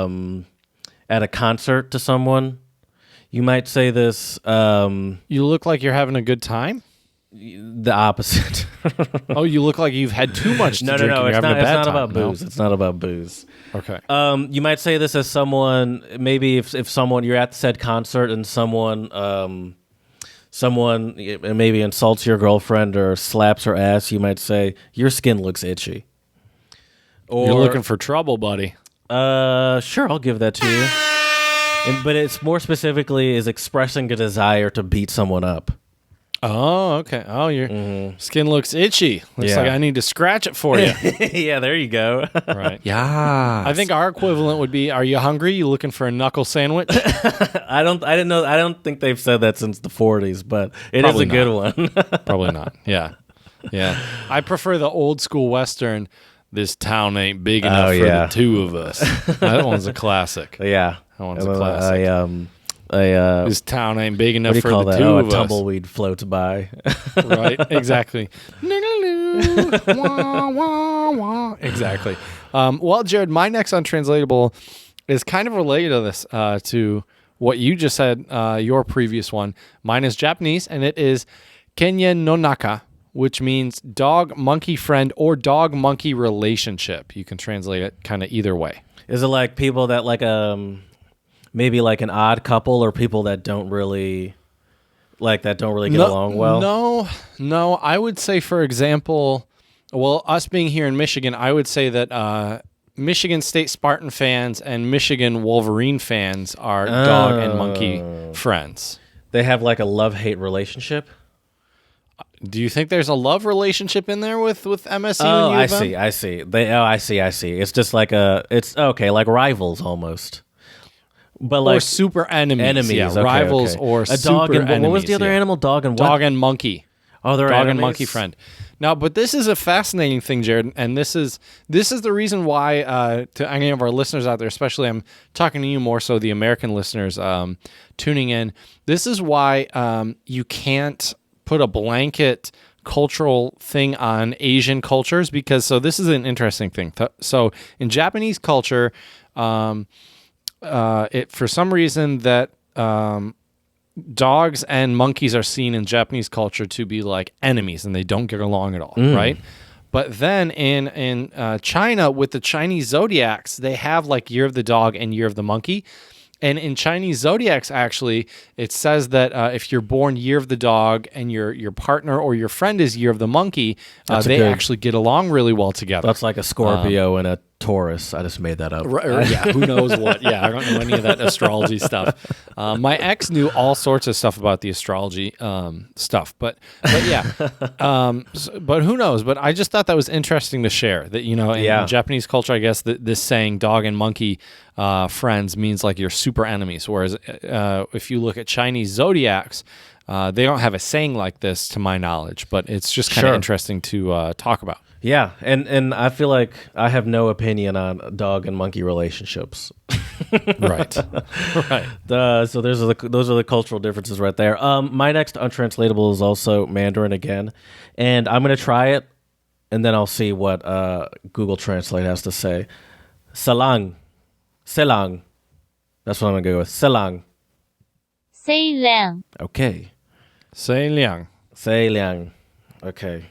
concert to someone. You might say this You look like you're having a good time. the opposite. Oh, you look like you've had too much to No, drink. And it's you're having not. a It's bad not time. about No? booze. It's not about booze. Okay. You might say this as someone. Maybe if someone you're at said concert and someone maybe insults your girlfriend or slaps her ass, you might say your skin looks itchy. Or, You're looking for trouble, buddy. Sure, I'll give that to you. But it's more specifically is expressing a desire to beat someone up. Oh, okay. Oh, your skin looks itchy. Looks Yeah. like I need to scratch it for you. Yeah, there you go. Right. Yeah. I think our equivalent would be: Are you hungry? You looking for a knuckle sandwich? I don't think they've said that since the 40s, but it Probably is a good one. Probably not. Yeah. Yeah. I prefer the old school Western. This town ain't big enough for the two of us. That one's a classic. Yeah. That one's a classic. This town ain't big enough for the that? two of a us. tumbleweed floats by. Right, exactly. Wah, wah, wah. Exactly. Well, Jared, my next untranslatable is kind of related to this, to what you just said, your previous one. Mine is Japanese, and it is Kenya no Naka, which means dog-monkey friend or dog-monkey relationship. You can translate it kind of either way. Is it like people that like maybe like an odd couple, or people that don't really get along well? No. I would say, for example, well, us being here in Michigan, I would say that Michigan State Spartan fans and Michigan Wolverine fans are dog and monkey friends. They have like a love-hate relationship. Do you think there's a love relationship in there with MSU? Oh, and U of M? I see. I see. It's just like like rivals almost. But like super enemies. Yeah, okay, rivals or a super dog and enemies. What was the other animal? Dog and what? Dog and monkey. Oh, they're dog enemies? And monkey friend. Now, but this is a fascinating thing, Jared, and this is the reason why to any of our listeners out there, especially I'm talking to you more so the American listeners tuning in. This is why you can't put a blanket cultural thing on Asian cultures, because this is an interesting thing. So in Japanese culture, it for some reason that dogs and monkeys are seen in Japanese culture to be like enemies, and they don't get along at all, right? But then in China, with the Chinese zodiacs, they have like Year of the Dog and Year of the Monkey. And in Chinese zodiacs, actually, it says that if you're born Year of the Dog and your partner or your friend is Year of the Monkey, they actually get along really well together. That's like a Scorpio and a Taurus. I just made that up. Yeah, who knows what? Yeah, I don't know any of that astrology stuff. My ex knew all sorts of stuff about the astrology stuff, but yeah, but who knows? But I just thought that was interesting to share. That in Japanese culture, I guess this saying "dog and monkey friends" means like you're super enemies. Whereas if you look at Chinese zodiacs, they don't have a saying like this, to my knowledge. But it's just kind of interesting to talk about. Yeah, and I feel like I have no opinion on dog and monkey relationships. Right. So those are the cultural differences right there. My next untranslatable is also Mandarin again, and I'm gonna try it, and then I'll see what Google Translate has to say. Selang. That's what I'm gonna go with. Selang. Okay. Seiliang. Okay.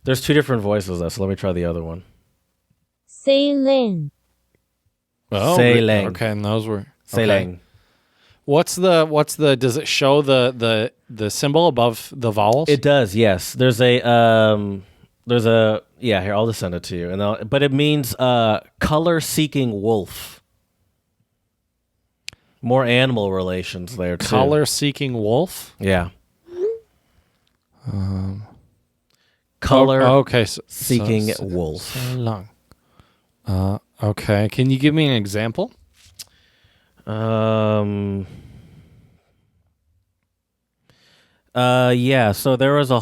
There's two different voices though, so let me try the other one. Sailing. Oh, Sailing. Okay, and those were Sailing. What's the does it show the symbol above the vowels? It does, yes. There's a here, I'll just send it to you. But it means color-seeking wolf. More animal relations there too. Color-seeking wolf? Yeah. Color seeking wolf. So long. Okay. Can you give me an example? Yeah. So there was a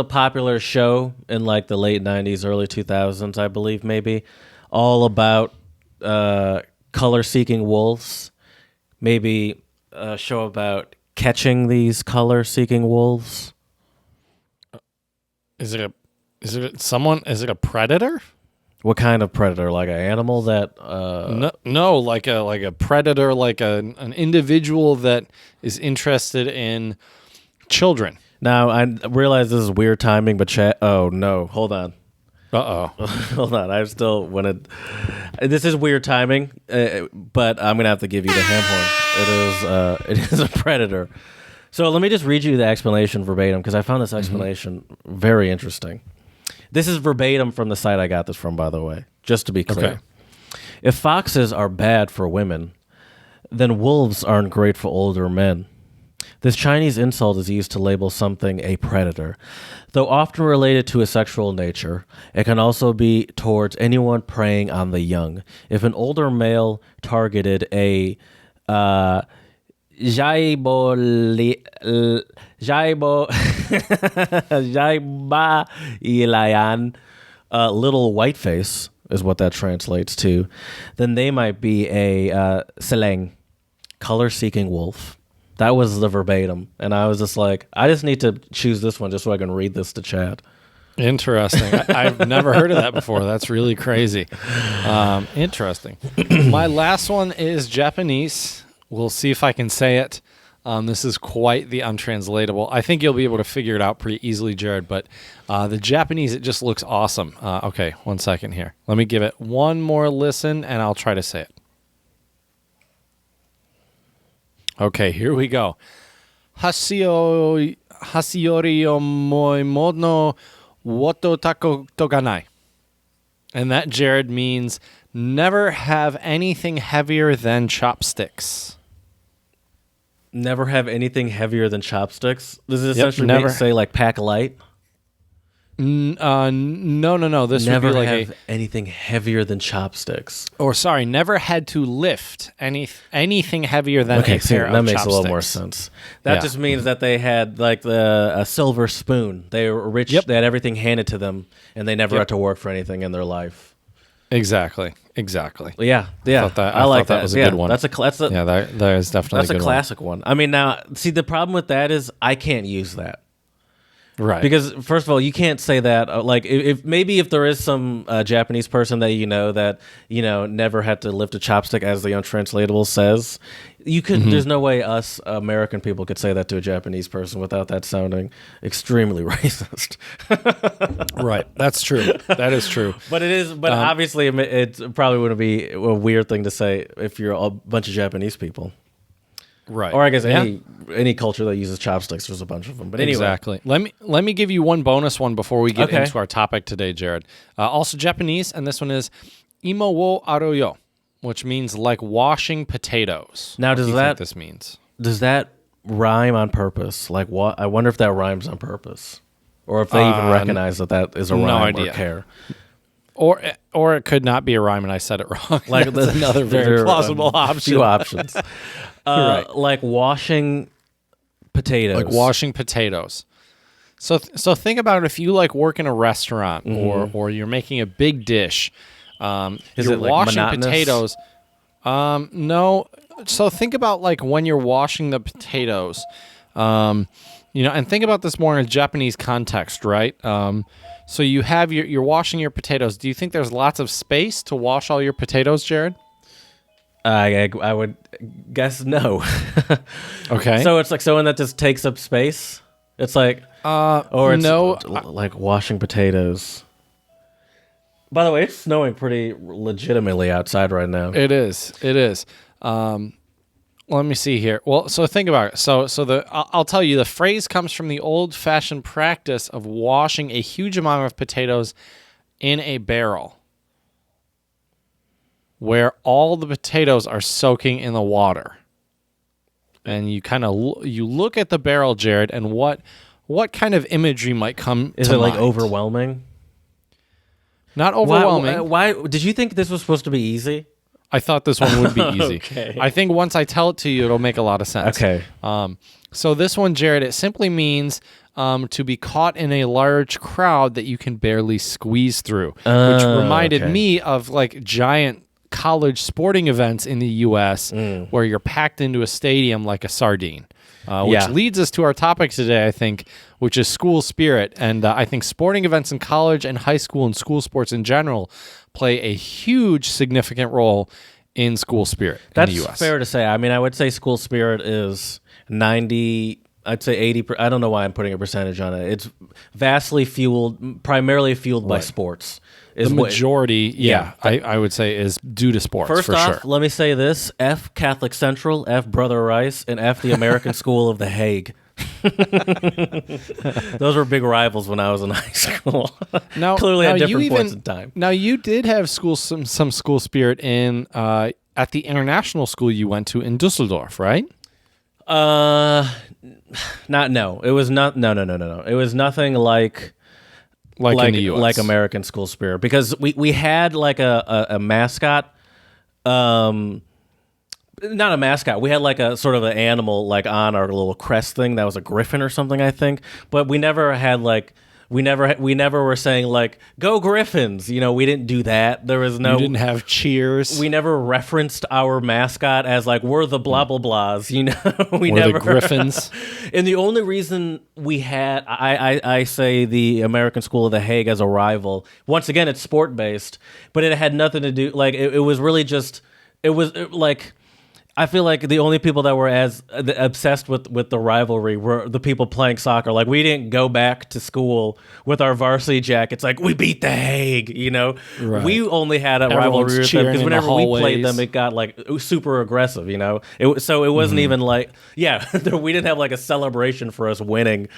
popular show in like the late 90s, early 2000s, I believe, maybe, all about color seeking wolves. Maybe a show about catching these color seeking wolves. Is it a predator? What kind of predator? Like an animal that? No, like a predator, like an individual that is interested in children. Now I realize this is weird timing, but oh no, hold on. Hold on. I still wanted. This is weird timing, but I'm gonna have to give you the ham horn. It is a predator. So let me just read you the explanation verbatim, because I found this explanation very interesting. This is verbatim from the site I got this from, by the way, just to be clear. Okay. If foxes are bad for women, then wolves aren't great for older men. This Chinese insult is used to label something a predator. Though often related to a sexual nature, it can also be towards anyone preying on the young. If an older male targeted a Jaibo Jaibo Jaiba Ilayan, little whiteface is what that translates to, then they might be a seleng, color-seeking wolf. That was the verbatim, and I was just like, I just need to choose this one just so I can read this to chat. Interesting. I've never heard of that before. That's really crazy. Interesting. My last one is Japanese. We'll see if I can say it. This is quite the untranslatable. I think you'll be able to figure it out pretty easily, Jared, but the Japanese, it just looks awesome. Okay, 1 second here. Let me give it one more listen, and I'll try to say it. Okay, here we go. Hasiori moimono woto tako toganai. And that, Jared, means never have anything heavier than chopsticks. Never have anything heavier than chopsticks? Does it Yep, essentially never. say like pack light? No. This Never would be like have anything heavier than chopsticks. never had to lift anything heavier than a pair of chopsticks. That makes a little more sense. That Yeah. just means that they had like a silver spoon. They were rich. Yep. They had everything handed to them, and they never Yep. had to work for anything in their life. Exactly. Yeah. I like thought that was a good one. That's a Yeah, that is definitely that's a a good classic one. I mean, now see the problem with that is I can't use that. one. Right. Because first of all, you can't say that. Like, if maybe if there is some Japanese person that that never had to lift a chopstick, as the untranslatable says, you could. There's no way us American people could say that to a Japanese person without that sounding extremely racist. Right. That's true. That is true. But it is. But obviously, it probably wouldn't be a weird thing to say if you're a bunch of Japanese people. Right. Or I guess Yeah. any culture that uses chopsticks, there's a bunch of them. But anyway, Exactly. Let me give you one bonus one before we get Okay. into our topic today, Jared. Also Japanese, and this one is imo wo aruyo, which means like washing potatoes. Now, What does do you think that- this means? does that rhyme on purpose? Like what? I wonder if that rhymes on purpose, or if they even recognize that is a no rhyme idea. or care. Or it could not be a rhyme, and I said it wrong. Like That's another very there are plausible a option. Few options. Right. Like washing potatoes. Like washing potatoes. So think about it. If you like work in a restaurant or you're making a big dish, Is you're it, like, washing monotonous? potatoes. No. So think about like when you're washing the potatoes, and think about this more in a Japanese context, right? So you have you're washing your potatoes. Do you think there's lots of space to wash all your potatoes, Jared? I would guess no. Okay. So it's like someone that just takes up space. It's like or it's no. like washing potatoes. By the way, it's snowing pretty legitimately outside right now. It is. Let me see here. Well, so think about it. So I'll tell you, the phrase comes from the old-fashioned practice of washing a huge amount of potatoes in a barrel, where all the potatoes are soaking in the water. And you kind of you look at the barrel, Jared, and what kind of imagery might come Is to it like mind? overwhelming? Not overwhelming. Why did you think this was supposed to be easy? I thought this one would be easy. Okay. I think once I tell it to you, it'll make a lot of sense. Okay. So this one, Jared, it simply means to be caught in a large crowd that you can barely squeeze through, which reminded okay. me of like giant college sporting events in the U.S. Where you're packed into a stadium like a sardine. Which Yeah. leads us to our topic today, I think, which is school spirit. And I think sporting events in college and high school and school sports in general play a huge, significant role in school spirit That's in the U.S. fair to say. I mean, I would say school spirit is 90. I'd say 80. I don't know why I'm putting a percentage on it. It's vastly primarily fueled by sports. The majority, I would say, is due to sports, First for off, sure. let me say this: F Catholic Central, F Brother Rice, and F the American School of The Hague. Those were big rivals when I was in high school. Now, Clearly now at you different even- points in time. Now, you did have some school spirit in at the international school you went to in Dusseldorf, right? No. It was not. No. It was nothing like In the U.S. like American school spirit, because we had like a mascot not a mascot. We had like a sort of an animal like on our little crest thing that was a griffin or something, I think. But we never had like we never were saying like "Go Griffins." You know, we didn't do that. There was no. You didn't have cheers. We never referenced our mascot as like we're the blah blah blahs. You know, we We're never the Griffins. And the only reason we had, I say the American School of the Hague as a rival. Once again, it's sport based, but it had nothing to do. Like it was really just. Like. I feel like the only people that were as obsessed with the rivalry were the people playing soccer. Like, we didn't go back to school with our varsity jackets like, we beat the Hague, you know? Right. We only had a Everyone's rivalry with them cheering because in whenever the we played hallways. them, it got, like, super aggressive, you know? So it wasn't even like, yeah, we didn't have, like, a celebration for us winning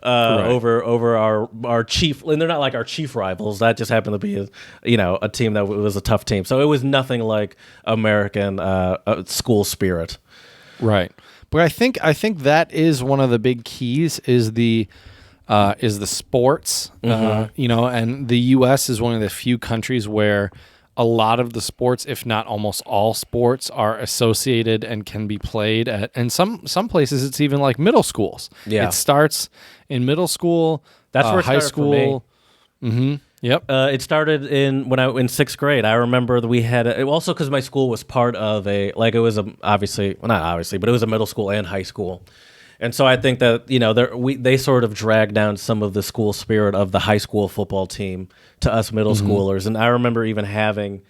over our chief, and they're not like our chief rivals. That just happened to be, a team that was a tough team. So it was nothing like American school spirit. Right. But I think that is one of the big keys is the sports, and the U.S. is one of the few countries where a lot of the sports, if not almost all sports, are associated and can be played at, and some places it's even like middle schools. Yeah. It starts in middle school. That's where it high started for me. school. Mm-hmm. Yep. It started in sixth grade. I remember that we had also because my school was part of it was not obviously, but it was a middle school and high school, and so I think that they sort of dragged down some of the school spirit of the high school football team to us middle schoolers, and I remember even having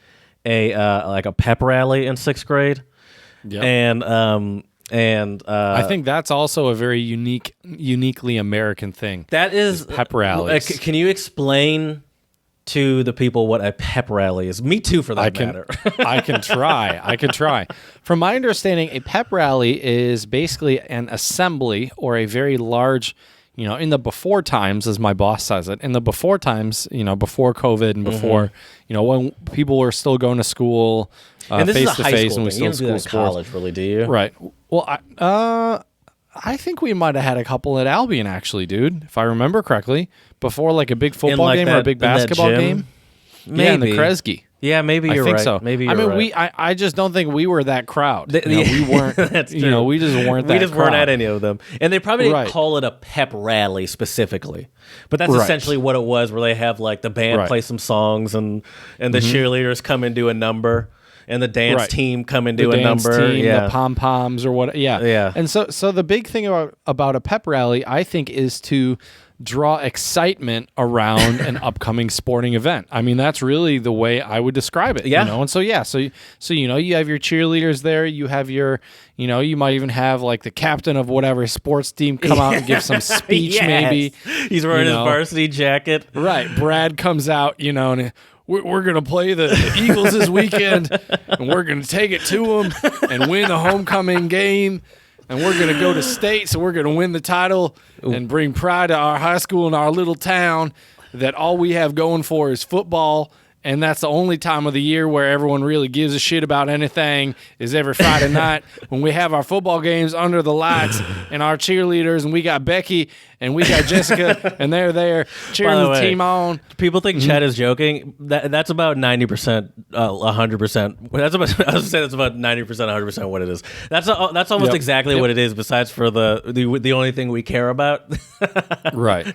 a pep rally in sixth grade, Yep. and I think that's also a very uniquely American thing. that is pep rallies. Can you explain to the people what a pep rally is? Me too, for that matter. I can try. From my understanding, a pep rally is basically an assembly or a very large, in the before times, as my boss says it, in the before times, before COVID and before, when people were still going to school and this face is a to high face school and we thing. You still don't in do school that in sports. college, really, do you? Right. Well, I think we might have had a couple at Albion, actually, dude, if I remember correctly, before like a big football like game or a big in that basketball gym? game. Maybe. Yeah, in the Kresge. Yeah, maybe you're I think right. so. Maybe you're right. I just don't think we were that crowd. We weren't. That's true. We just weren't. We that just crowd. weren't at any of them, and they probably didn't Right. call it a pep rally specifically, but that's Right. essentially what it was. Where they have like the band Right. play some songs, and the cheerleaders come and do a number, and the dance Right. team come and The do a dance number. team, Yeah, the pom poms or what? Yeah, Yeah. And so the big thing about a pep rally, I think, is to draw excitement around an upcoming sporting event. I mean, that's really the way I would describe it. Yeah. And so you have your cheerleaders there. You have your, you might even have like the captain of whatever sports team come out and give some speech. Yes. Maybe he's wearing his know. varsity jacket. Right. Brad comes out, and we're going to play the Eagles this weekend, and we're going to take it to them and win the homecoming game. And we're going to go to state, so we're going to win the title and bring pride to our high school and our little town that all we have going for is football. And that's the only time of the year where everyone really gives a shit about anything is every Friday night when we have our football games under the lights and our cheerleaders, and we got Becky and we got Jessica, and they're there cheering the team on. People think Chad is joking. That's about 90%, 100%. That's about. I was say that's about 90%, 100% what it is. That's almost exactly what it is. Besides for the only thing we care about, Right?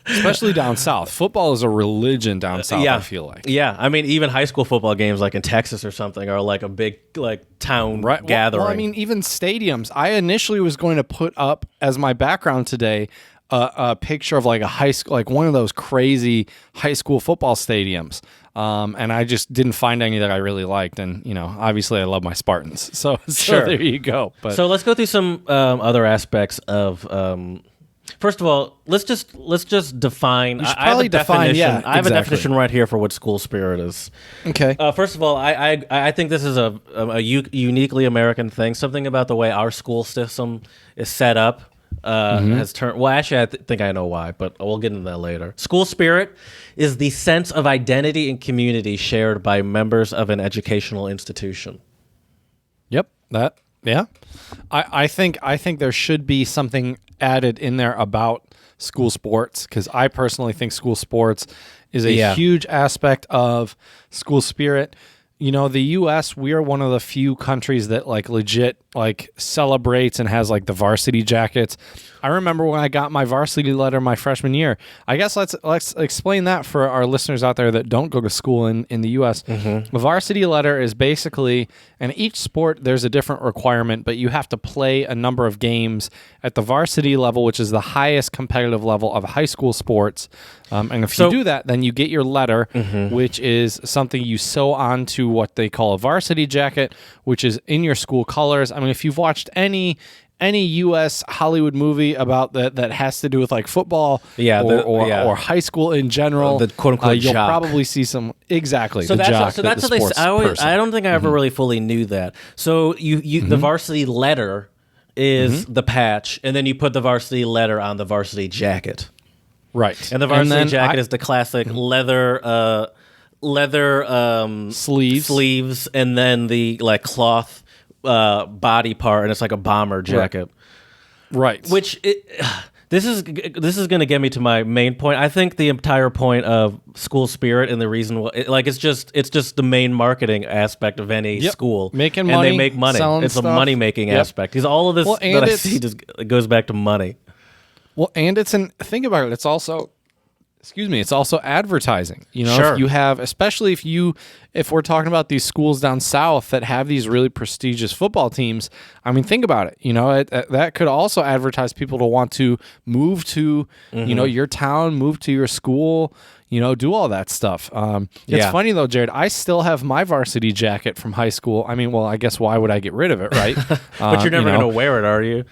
Especially down south, football is a religion down south. I feel like. Yeah, I mean, even high school football games, like in Texas or something, are like a big town gathering. Well, I mean, even stadiums. I initially was going to put up as my background today a picture of like a high school, like one of those crazy high school football stadiums. And I just didn't find any that I really liked. And, obviously I love my Spartans. So Sure. there you go. But So let's go through some other aspects of. First of all, let's just define. You should I have probably a define, definition. yeah, I have a exactly. definition right here for what school spirit is. okay. First of all, I think this is a uniquely American thing. Something about the way our school system is set up has turned. Well, actually, I think I know why, but we'll get into that later. School spirit is the sense of identity and community shared by members of an educational institution. Yep. That. Yeah. I think there should be something added in there about school sports, because I personally think school sports is a huge aspect of school spirit. the U.S., we are one of the few countries that like legit like celebrates and has like the varsity jackets. I remember when I got my varsity letter my freshman year. I guess let's explain that for our listeners out there that don't go to school in the U.S. A varsity letter is basically, in each sport there's a different requirement, but you have to play a number of games at the varsity level, which is the highest competitive level of high school sports. And if you do that, then you get your letter, which is something you sew onto what they call a varsity jacket, which is in your school colors. I mean, if you've watched any U.S. Hollywood movie about that has to do with like football or high school in general, the quote unquote you'll jock. probably see some So that's how they. I don't think I ever really fully knew that. So you the varsity letter is the patch, and then you put the varsity letter on the varsity jacket. Right. And the varsity jacket is the classic leather sleeves, and then the like cloth body part, and it's like a bomber jacket. Right. Which this is going to get me to my main point. I think the entire point of school spirit and the reason why, it's just the main marketing aspect of any school. Making and money, they make money. It's stuff. a money making aspect. Because all of this that I see just goes back to money. Well, and think about it. It's also, it's also advertising. Sure. If you have, especially if we're talking about these schools down south that have these really prestigious football teams, I mean, think about it. That could also advertise people to want to move to, your town, move to your school, do all that stuff. It's funny though, Jared, I still have my varsity jacket from high school. I mean, well, I guess why would I get rid of it, right? But you're never going to wear it, are you?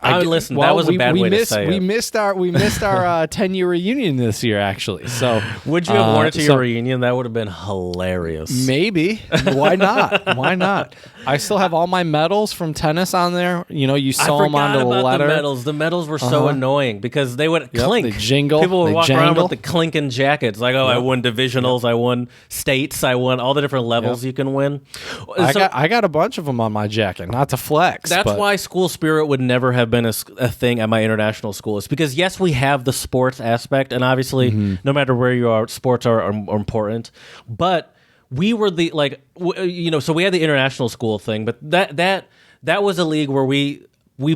Listen, that was a bad way to say it. We missed our 10-year reunion this year, actually. So would you have worn it to your reunion? That would have been hilarious. Maybe. Why not? Why not? I still have all my medals from tennis on there. You sew them onto the letter. The medals were so annoying because they would clink. They jingle. People would walk around jangle. with the clinking jackets. Like, I won divisionals, I won states, I won all the different levels you can win. I got a bunch of them on my jacket, not to flex. That's why school spirit would never have been a thing at my international school. It's because, yes, we have the sports aspect, and obviously, no matter where you are, sports are important. But we were so we had the international school thing, but that was a league where we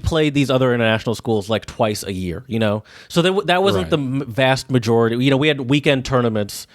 played these other international schools like twice a year, So that wasn't the vast majority. We had weekend tournaments,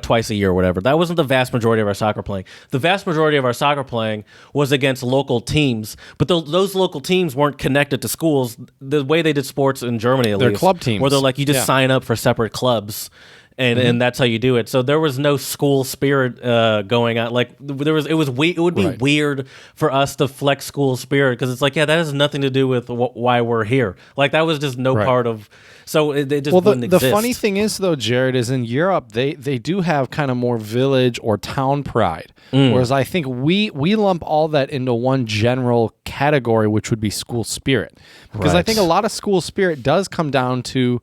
twice a year or whatever. That wasn't the vast majority of our soccer playing. The vast majority of our soccer playing was against local teams, but those local teams weren't connected to schools. The way they did sports in Germany, at least. They're club teams. Where they're like, you just sign up for separate clubs. And that's how you do it. So there was no school spirit going on. Like it would be weird for us to flex school spirit because it's like, that has nothing to do with why we're here. Like that was just no part of. So it just wouldn't exist. The funny thing is though, Jared, is in Europe they do have kind of more village or town pride, whereas I think we lump all that into one general category, which would be school spirit. Because I think a lot of school spirit does come down to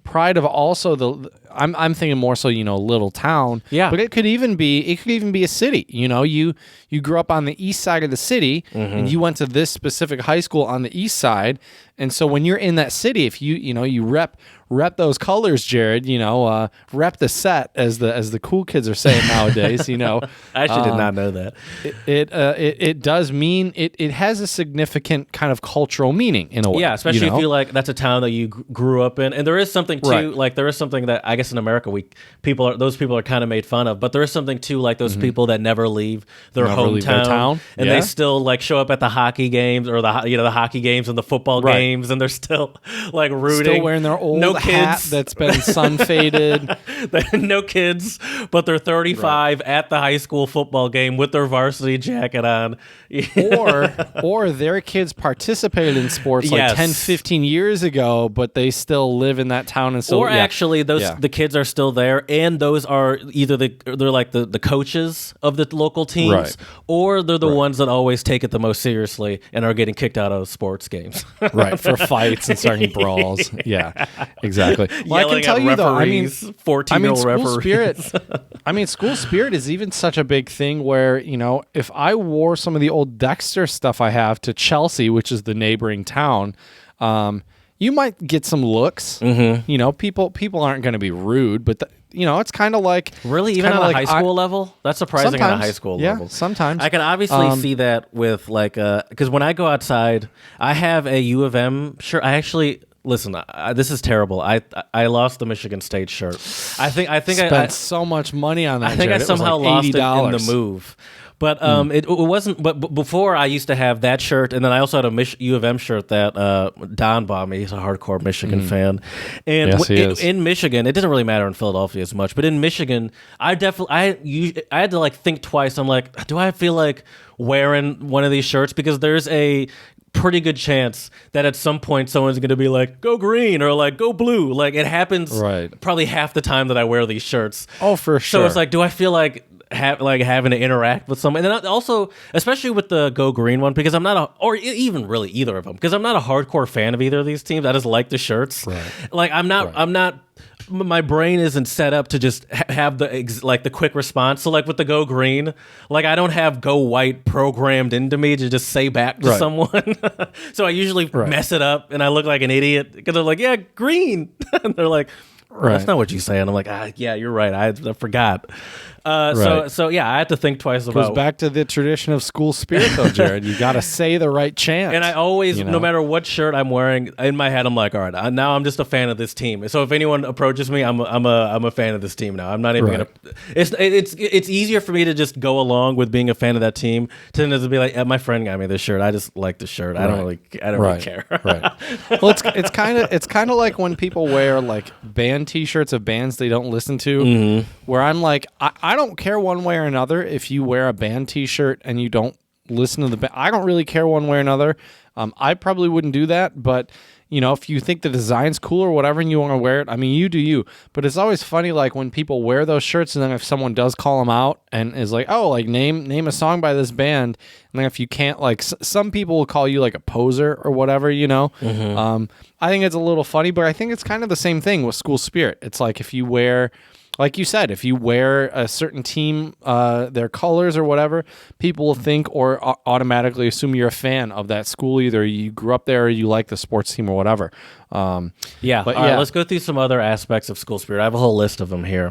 pride of also I'm thinking more so little town, but it could even be a city. You grew up on the east side of the city and you went to this specific high school on the east side, and so when you're in that city, if you rep those colors, Jared, rep the set as the cool kids are saying nowadays. I actually did not know that. It does mean it has a significant kind of cultural meaning in a way. Yeah, especially if you like that's a town that you grew up in, and there is something too like there is something that I guess in America those people are kind of made fun of, but there is something too like those people that never leave their hometown, and they still like show up at the hockey games or the hockey games and the football games, and they're still like rooting, still wearing their old hat that's been sun faded. No kids, but they're 35 at the high school football game with their varsity jacket on. or their kids participated in sports like 10, 15 years ago, but they still live in that town and still. Actually, the kids are still there, and those are either they're like the coaches of the local teams, or they're the ones that always take it the most seriously and are getting kicked out of sports games. For fights and starting brawls. Yeah, exactly. Well, Yelling I can tell at you though, 14-year-old referees. School spirit is even such a big thing where, if I wore some of the old Dexter stuff I have to Chelsea, which is the neighboring town, you might get some looks. People aren't going to be rude, but it's kind of like Really, it's even kinda on a like high school level? That's surprising on a sometimes, high school yeah, level. sometimes. I can obviously see that with like because when I go outside, I have a U of M shirt. I actually listen. This is terrible. I lost the Michigan State shirt. I think spent so much money on that. I think Jared. I somehow lost it in $80. the move. But it wasn't. But before I used to have that shirt, and then I also had a U of M shirt that Don bought me. He's a hardcore Michigan fan, and Yes, he is. in Michigan, it doesn't really matter in Philadelphia as much. But in Michigan, I had to like think twice. I'm like, do I feel like wearing one of these shirts because there's a pretty good chance that at some point someone's going to be like, go green or like go blue. Like it happens probably half the time that I wear these shirts. Oh, for sure. So it's like, do I feel like having to interact with someone? And then also, especially with the go green one, because I'm not or even really either of them, because I'm not a hardcore fan of either of these teams. I just like the shirts. Right. Like I'm not. My brain isn't set up to just have the quick response. So like with the go green, like I don't have go white programmed into me to just say back to someone. So I usually mess it up and I look like an idiot because I'm like, yeah, green. And they're like, that's not what you say. And I'm like, yeah, you're right. I forgot. So yeah, I had to think twice about. Goes back to the tradition of school spirit, though, Jared. You got to say the right chant. And I always, no matter what shirt I'm wearing, in my head, I'm like, all right, now I'm just a fan of this team. So if anyone approaches me, I'm a fan of this team now. I'm not even gonna. It's easier for me to just go along with being a fan of that team than to be like, my friend got me this shirt. I just like the shirt. I don't really care. Right. Well, it's kind of like when people wear like band T-shirts of bands they don't listen to, where I'm like, I don't care one way or another if you wear a band T-shirt and you don't listen to the band. I don't really care one way or another. I probably wouldn't do that, but if you think the design's cool or whatever and you want to wear it, I mean, you do you. But it's always funny, like when people wear those shirts and then if someone does call them out and is like, oh, like name a song by this band, and then if you can't, like some people will call you like a poser or whatever, I think it's a little funny, but I think it's kind of the same thing with school spirit. It's like if you wear, like you said, if you wear a certain team, their colors or whatever, people will think or automatically assume you're a fan of that school. Either you grew up there or you like the sports team or whatever. But right, let's go through some other aspects of school spirit. I have a whole list of them here.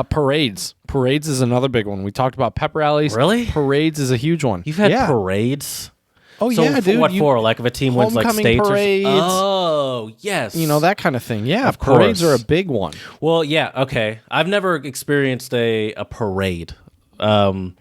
Parades. Parades is another big one. We talked about pep rallies. Really? Parades is a huge one. You've had parades? Oh, so yeah, dude. What for? Like if a team wins like homecoming states parades. Oh, yes. That kind of thing. Yeah, Of parades course. are a big one. Well, yeah, okay. I've never experienced a parade. So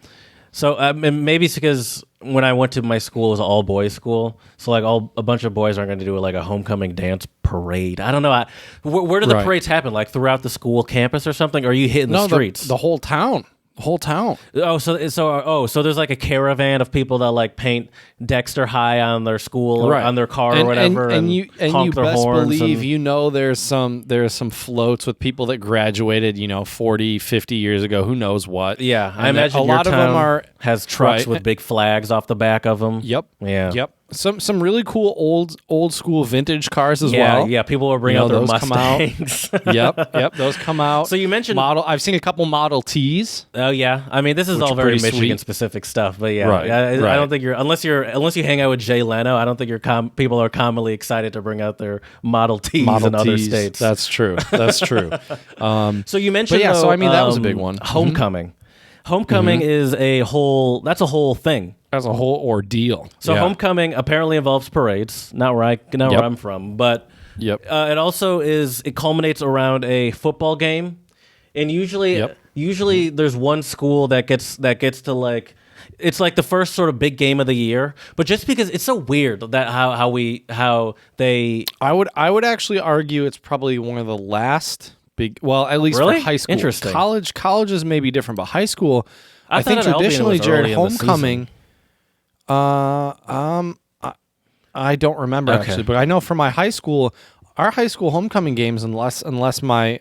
maybe it's because when I went to my school, it was an all-boys school. So like a bunch of boys aren't going to do like a homecoming dance parade. I don't know. Where do the parades happen? Like throughout the school campus or something? Or are you hitting the streets? The whole town. Whole town. So there's like a caravan of people that like paint Dexter High on their school or on their car or whatever, and you honk their best horns believe there's some floats with people that graduated 40, 50 years ago. Who knows what? Yeah, and I imagine a lot of them has trucks with big flags off the back of them. Yep. Yeah. Yep. Some really cool old school vintage cars as well. Yeah, people will bring out their Mustangs. Yep, those come out. So you mentioned I've seen a couple Model Ts. Oh yeah, I mean this is all very Michigan specific stuff, but yeah, I don't think unless you hang out with Jay Leno, I don't think people are commonly excited to bring out their Model Ts in other states. That's true. So you mentioned, so I mean that was a big one. Homecoming. Homecoming is a whole thing. That's a whole ordeal. So homecoming apparently involves parades. Not where I'm from, but it also it culminates around a football game, and usually there's one school that gets to like. It's like the first sort of big game of the year, but just because it's so weird that how they. I would actually argue it's probably one of the last big. Well, at least for high school. Interesting. Colleges may be different, but high school. I think Albion traditionally, was Jared, early in the homecoming. I don't remember actually, but I know for my high school, our high school homecoming games, unless I'm not why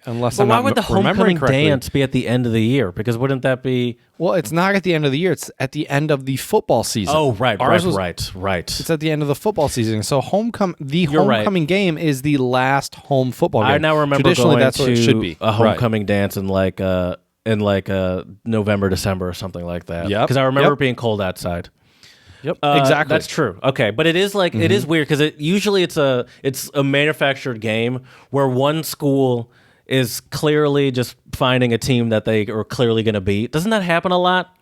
would the homecoming dance be at the end of the year? Because wouldn't that be? Well, it's not at the end of the year. It's at the end of the football season. Oh, right. It's at the end of the football season. So homecoming game is the last home football game. I now remember Traditionally, going that's what it should be. a homecoming dance in like November, December, or something like that. Yep. Because I remember it being cold outside. Yep, exactly. That's true. Okay, but it is like it is weird because usually it's a manufactured game where one school is clearly just finding a team that they are clearly going to beat. Doesn't that happen a lot?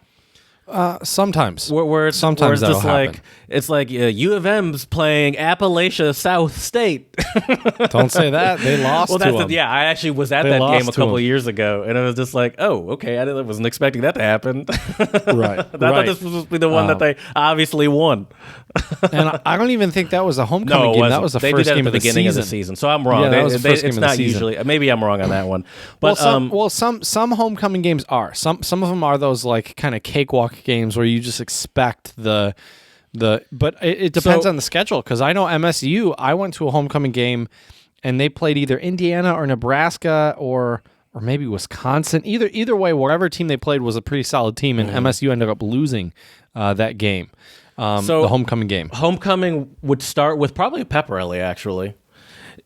Sometimes. Where it's, Sometimes where it's that'll just happen. like it's like U of M's playing Appalachia South State. Don't say that. They lost Well, to that's them. yeah. I actually was at They that lost game a to couple them. years ago, and it was just like, oh, okay. I wasn't expecting that to happen. Right. I thought this was supposed to be the one that they obviously won. And I don't even think that was a homecoming No, it game. wasn't. That was the they first do that game at the of the beginning season. of the season. So I'm wrong. Yeah, that was the first game it's of the not season. usually. Maybe I'm wrong on that one. But Some homecoming games are. Some of them are those like kind of cakewalk games where you just expect the. But it depends on the schedule, because I know MSU. I went to a homecoming game, and they played either Indiana or Nebraska or maybe Wisconsin. Either way, whatever team they played was a pretty solid team, and MSU ended up losing that game. The homecoming game. Homecoming would start with probably a pep rally, actually.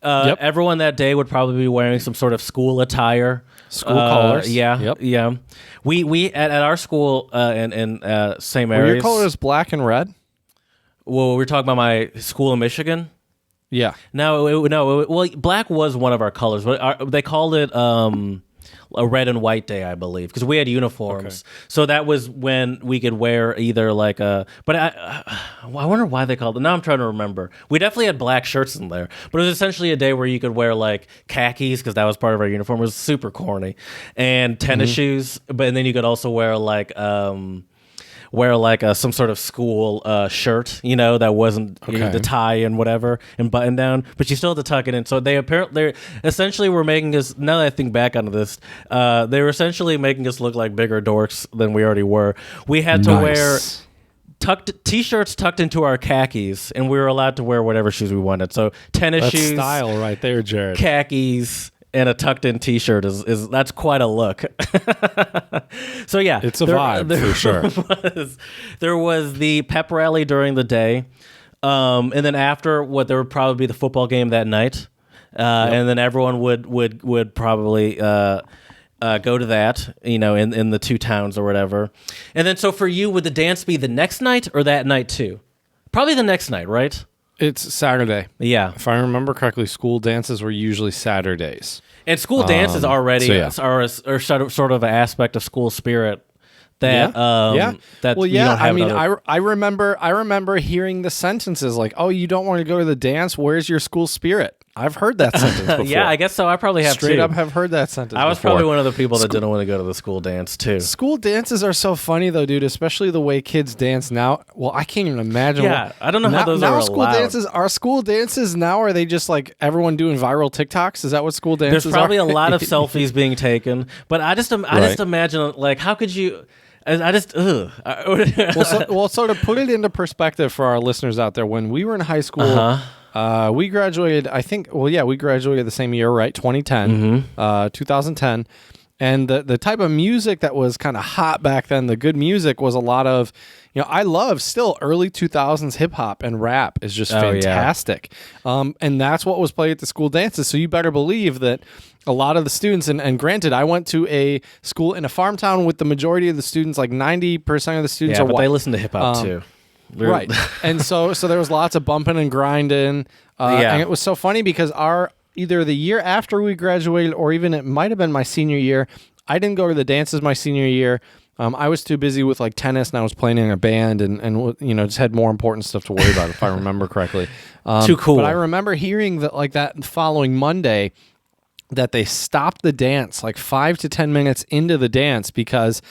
Everyone that day would probably be wearing some sort of school attire. School colors. Yeah. Yep. Yeah. We at our school in St. Mary's. Were your colors black and red? Well, we're talking about my school in Michigan. Yeah. Well, black was one of our colors, but they called it a red and white day, I believe, because we had uniforms. Okay. So that was when we could wear either like a. But I wonder why they called it. Now I'm trying to remember. We definitely had black shirts in there, but it was essentially a day where you could wear like khakis, because that was part of our uniform. It was super corny, and tennis shoes. But and then you could also wear like. Some sort of school shirt, that wasn't the tie and whatever and button down, but you still had to tuck it in. So they essentially were making us. Now that I think back on this, they were essentially making us look like bigger dorks than we already were. We had to wear t-shirts tucked into our khakis, and we were allowed to wear whatever shoes we wanted. So tennis shoes, style right there, Jared. khakis. And a tucked-in T-shirt is that's quite a look. So yeah, it's a vibe for sure. There was the pep rally during the day, and then after there would probably be the football game that night, and then everyone would probably go to that, in the two towns or whatever. And then so for you, would the dance be the next night or that night too? Probably the next night, right? It's Saturday. Yeah. If I remember correctly, school dances were usually Saturdays. And school dance is already are sort of an aspect of school spirit that that well, you don't have I remember hearing the sentences like, "Oh, you don't want to go to the dance? Where's your school spirit?" I've heard that sentence before. Yeah, I guess so. I probably have straight too. up have heard that sentence. I was before. probably one of the people that didn't want to go to the school dance too. School dances are so funny though, dude. Especially the way kids dance now. Well, I can't even imagine. Yeah, I don't know how those now are school allowed. dances are school dances now. Are they just like everyone doing viral TikToks? Is that what school dances are? There's probably a lot of selfies being taken, but I just imagine like how could you? I just well, so to put it into perspective for our listeners out there, when we were in high school. We graduated, I think, we graduated the same year, right? 2010, 2010. And the type of music that was kind of hot back then, the good music was a lot of, I love still early 2000s hip hop and rap is just fantastic. And that's what was played at the school dances. So you better believe that a lot of the students, and granted, I went to a school in a farm town with the majority of the students, like 90% of the students are but white. they listen to hip hop too. Right. And so there was lots of bumping and grinding. And it was so funny because either the year after we graduated or even it might have been my senior year, I didn't go to the dances my senior year. I was too busy with like tennis and I was playing in a band and just had more important stuff to worry about if I remember correctly. Too cool. But I remember hearing that following Monday that they stopped the dance like 5 to 10 minutes into the dance because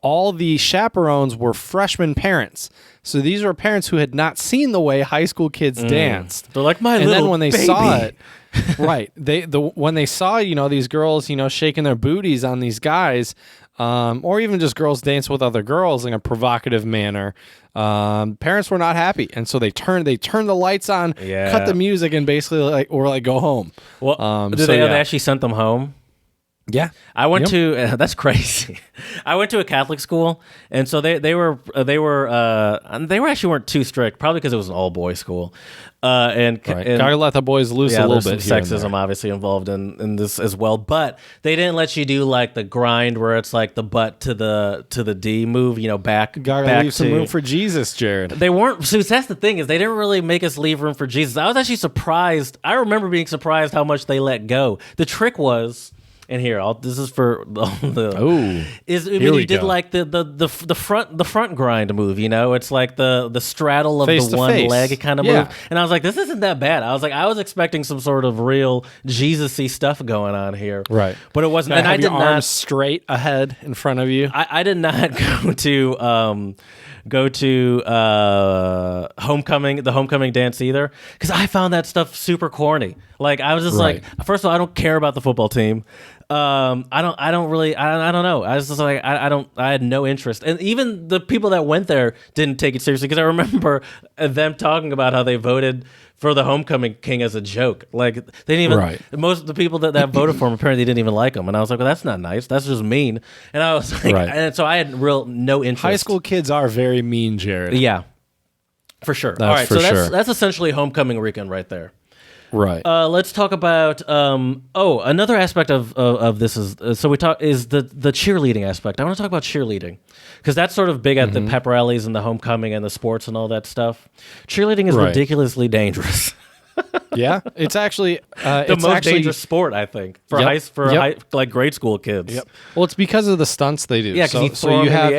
all the chaperones were freshman parents. So these were parents who had not seen the way high school kids danced. They're like my and little then when they baby. saw it, right? When they saw these girls shaking their booties on these guys, or even just girls dance with other girls in a provocative manner, parents were not happy, and so they turned the lights on, cut the music, and basically go home. Well, they actually sent them home? Yeah. I went Yep. to that's crazy. I went to a Catholic school, and so they actually weren't too strict, probably because it was an all boys school, and Gotta let the boys loose a little there's bit some here and sexism obviously involved in this as well, but they didn't let you do like the grind where it's like the butt to the D move, back. Gotta back leave some to- room for Jesus, Jared. They weren't. So that's the thing is they didn't really make us leave room for Jesus. I was actually surprised. I remember being surprised how much they let go. The trick was, and here, this is for Ooh. is when Here we you did go. like the front grind move. It's like the straddle of Face the to one face. leg kind of Yeah. move. And I was like, this isn't that bad. I was expecting some sort of real Jesus-y stuff going on here, Right. But it wasn't. Gotta And I have did your not. arms straight ahead in front of you. I did not go to the homecoming dance either, because I found that stuff super corny. Like I was just Right. like, first of all, I don't care about the football team. I don't know. I was just like, I had no interest, and even the people that went there didn't take it seriously, because I remember them talking about how they voted for the homecoming king as a joke. Like they didn't even. Right. Most of the people that voted for him apparently didn't even like him, and I was like, well, that's not nice. That's just mean. And I was like, Right. and so I had no interest. High school kids are very mean, Jared. Yeah, for sure. That's All right, for so sure. that's essentially homecoming weekend right there. Right. Let's talk about another aspect of this is the cheerleading aspect. I want to talk about cheerleading because that's sort of big at the pep rallies and the homecoming and the sports and all that stuff. Cheerleading is Right. ridiculously dangerous. Yeah. It's actually The most dangerous sport, I think, for Yep. like grade school kids. Yep. Well, it's because of the stunts they do. Yeah, 'cause you so throw 'em you in the have,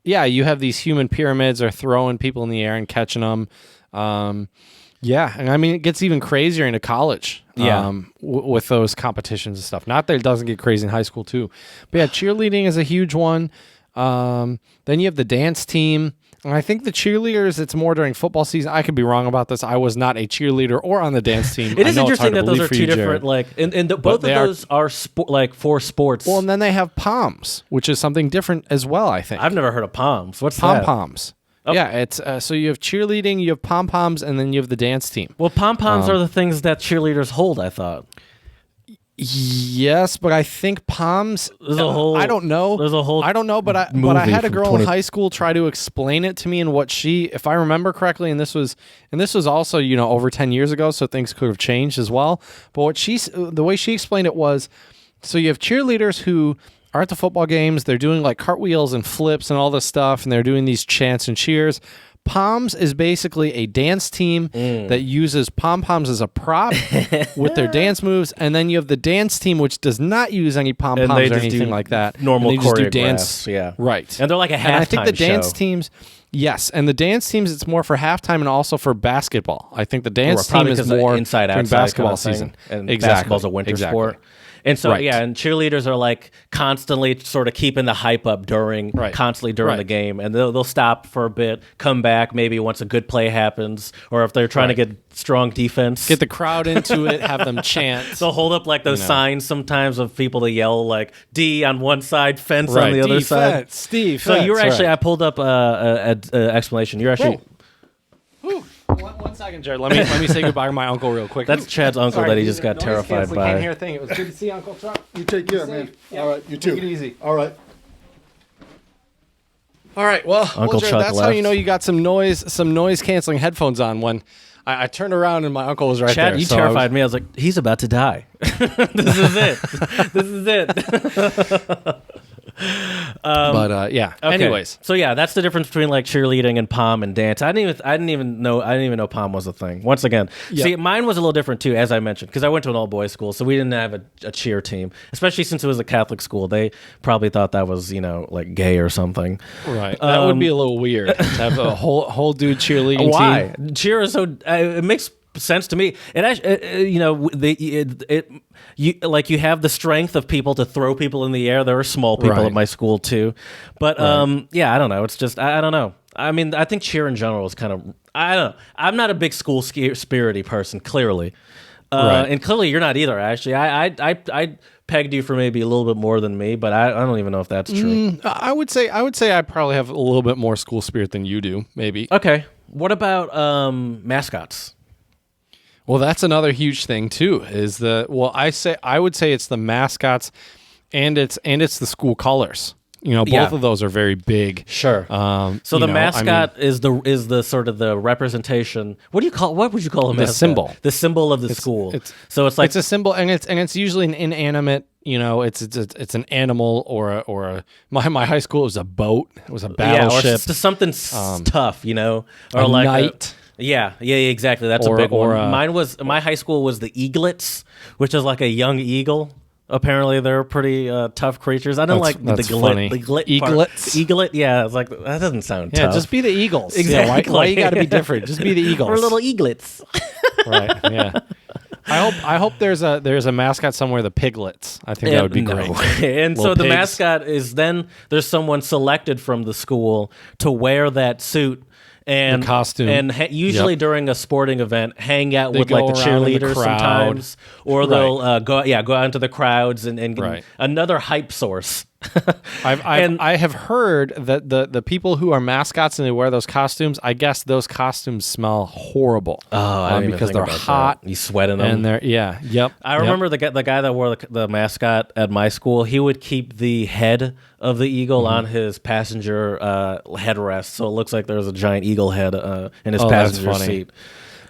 air. you have these human pyramids or throwing people in the air and catching them. Yeah, and I mean, it gets even crazier into college. Yeah. With those competitions and stuff. Not that it doesn't get crazy in high school too, but yeah, cheerleading is a huge one. Then you have the dance team. And I think the cheerleaders, it's more during football season. I could be wrong about this. I was not a cheerleader or on the dance team. It is I know it's interesting hard to that those believe are for two you, different, Jared. like, both of they are- those are for sports. Well, and then they have POMs, which is something different as well, I think. I've never heard of POMs. What's Pom that? poms. Oh. Yeah, it's so you have cheerleading, you have pom poms, and then you have the dance team. Well, pom-poms are the things that cheerleaders hold, I thought. Yes, but I think poms. There's a whole- I don't know. there's a whole I don't know, but I movie had a from girl 20 in high school try to explain it to me, and what she, if I remember correctly, and this was also over 10 years ago, so things could have changed as well. But the way she explained it was, so you have cheerleaders who are at the football games, they're doing like cartwheels and flips and all this stuff, and they're doing these chants and cheers. Poms is basically a dance team that uses pom-poms as a prop with their dance moves, and then you have the dance team which does not use any pom-poms And they or just anything do like that. normal And they just do choreographs, dance, yeah. right. And they're like a And I think the halftime dance show. teams, yes, and the dance teams it's more for halftime and also for basketball. I think the dance team Probably is because of more inside during outside basketball kind of thing. season. And exactly. basketball's a winter Exactly. sport. And so Right. and cheerleaders are like constantly sort of keeping the hype up during Right. the Right. game, and they'll stop for a bit, come back maybe once a good play happens, or if they're trying to get strong defense. Get the crowd into it, have them chant. They'll hold up like those signs sometimes of people to yell like D on one side, fence on Right. the other side. Defense, Steve. So you're actually, right. I pulled up an explanation. You're actually, Whew. 1 second, Jared. Let me say goodbye to my uncle real quick. that's Chad's uncle that he just got Noise terrified canceling, Can't by. hear a thing. It was good to see Uncle Chuck. You take care, man. Yeah. All right, you too. Take it easy. All right. All right. Well, Uncle Jared, Chuck that's how left. you know you got some noise canceling headphones on. When I turned around and my uncle was right Chad, there. you so I was- terrified me. I was like, he's about to die. This is it. This is it. But yeah. Okay. Anyways, so yeah, that's the difference between like cheerleading and pom and dance. I didn't even know pom was a thing. Once again, Yep. see, mine was a little different too, as I mentioned, because I went to an all boys school, so we didn't have a cheer team. Especially since it was a Catholic school, they probably thought that was like gay or something. right. That would be a little weird to have a whole dude cheerleading Why team. cheer is so? It makes sense to me. It actually, you have the strength of people to throw people in the air. There are small people Right. at my school too, but yeah, I don't know. It's just I don't know. I mean, I think cheer in general is kind of I don't know. I'm not a big school spirity person, clearly, Right. and clearly you're not either. Actually, I pegged you for maybe a little bit more than me, but I don't even know if that's true. I would say I probably have a little bit more school spirit than you do. Maybe. Okay, what about mascots? Well, that's another huge thing too. I would say it's the mascots, and it's the school colors. Both of those are very big. Sure. So the mascot is the sort of the representation. What would you call a mascot? Symbol. The symbol of the school. So it's like it's a symbol, and it's usually an inanimate. It's an animal or a. My high school was a boat. It was a battleship. Or just something tough, or a like knight. Yeah, exactly. That's a big one. My high school was the eaglets, which is like a young eagle. Apparently, they're pretty tough creatures. I don't like the funny. Eaglets. Eaglet, yeah. It's like that doesn't sound tough. Yeah, just be the Eagles. Exactly. Yeah, why you got to be different? Just be the Eagles. We're little eaglets. Right. Yeah. I hope there's a mascot somewhere. The piglets. I think that would be great. And so the mascot is then there's someone selected from the school to wear that suit. And the costume, and usually during a sporting event, hang out with like the cheerleaders sometimes, or they'll go out into the crowds and another hype source. I have heard that the people who are mascots and they wear those costumes, I guess those costumes smell horrible. Oh, because they're hot. You sweat in them. And they're yep. I remember the guy that wore the mascot at my school. He would keep the head of the eagle on his passenger headrest, so it looks like there's a giant eagle head in his passenger seat.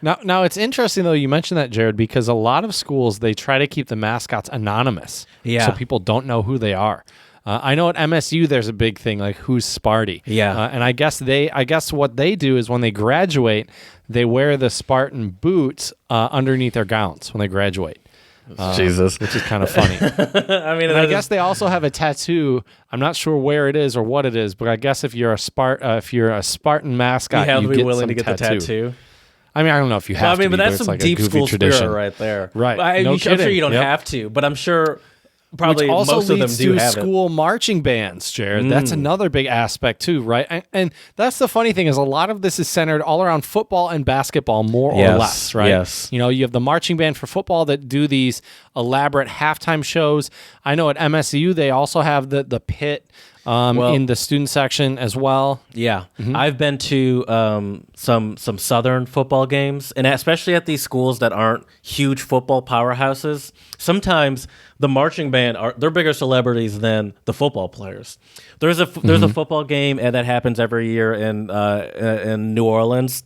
Now it's interesting though you mentioned that, Jared, because a lot of schools they try to keep the mascots anonymous, so people don't know who they are. I know at MSU there's a big thing like who's Sparty, and I guess what they do is when they graduate, they wear the Spartan boots underneath their gowns when they graduate. Jesus, which is kind of funny. I guess they also have a tattoo. I'm not sure where it is or what it is, but I guess if you're a Spartan mascot, you have to be willing to get the tattoo. I mean, I don't know if you have to. But that's some like deep school tradition. Spirit right there. Right. I'm sure you don't have to, but I'm sure probably which also most of them leads do to have school marching bands, Jared. That's another big aspect too, right? And that's the funny thing is a lot of this is centered all around football and basketball, more or less, right? Yes. You have the marching band for football that do these elaborate halftime shows. I know at MSU they also have the pit. In the student section as well. Yeah. I've been to some Southern football games, and especially at these schools that aren't huge football powerhouses, sometimes the marching band they're bigger celebrities than the football players. There's a football game that happens every year in New Orleans.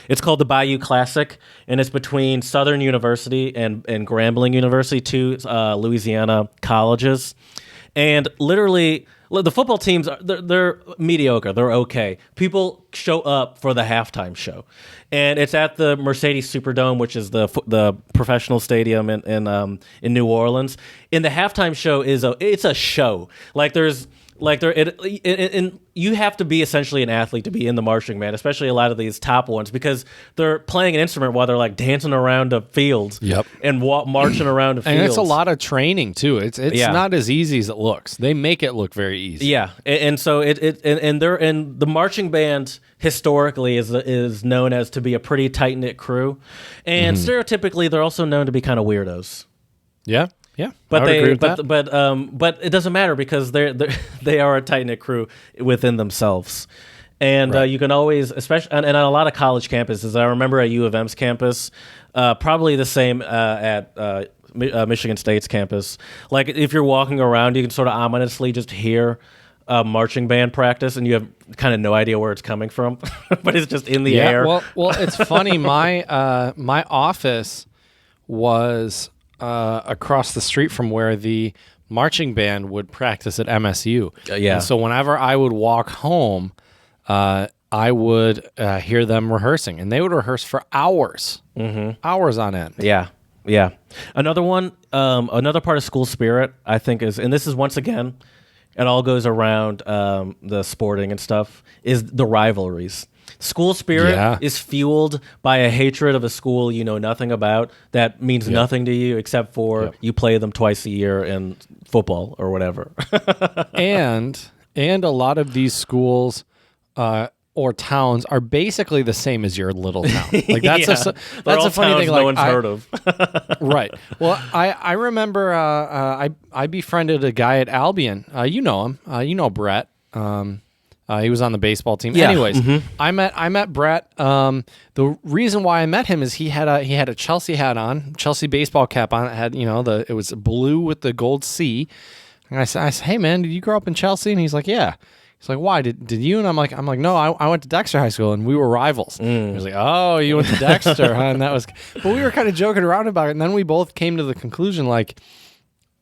It's called the Bayou Classic, and it's between Southern University and Grambling University, two Louisiana colleges. And literally, the football teams they're mediocre. They're okay. People show up for the halftime show, and it's at the Mercedes Superdome, which is the professional stadium in New Orleans. And the halftime show it's a show. You have to be essentially an athlete to be in the marching band, especially a lot of these top ones, because they're playing an instrument while they're like dancing around a field and marching around a field. And it's a lot of training too. It's not as easy as it looks. They make it look very easy. Yeah, and so the marching band historically is known as to be a pretty tight knit crew, and stereotypically they're also known to be kind of weirdos. Yeah. Yeah, but it doesn't matter because they are a tight knit crew within themselves, and you can always, especially and on a lot of college campuses. I remember at U of M's campus, probably the same at Michigan State's campus. Like if you're walking around, you can sort of ominously just hear marching band practice, and you have kind of no idea where it's coming from, but it's just in the air. Well, it's funny. My office was across the street from where the marching band would practice at MSU. And so whenever I would walk home, I would hear them rehearsing, and they would rehearse for hours, hours on end. Yeah. Another one, another part of school spirit, I think is, and this is once again, it all goes around the sporting and stuff, is the rivalries. School spirit is fueled by a hatred of a school you know nothing about that means nothing to you except for you play them twice a year in football or whatever. and a lot of these schools or towns are basically the same as your little town. Like that's that's a funny thing. Like no one's heard of. Right. Well, I remember I befriended a guy at Albion. You know him. You know Brett. He was on the baseball team. Yeah. Anyways, I met Brett. The reason why I met him is he had a Chelsea hat on, Chelsea baseball cap on. It had it was blue with the gold C. And I said, hey man, did you grow up in Chelsea? And he's like, yeah. He's like, why did you? And I'm like, no, I went to Dexter High School and we were rivals. He was like, oh, you went to Dexter, huh? And that was, but we were kind of joking around about it. And then we both came to the conclusion, like,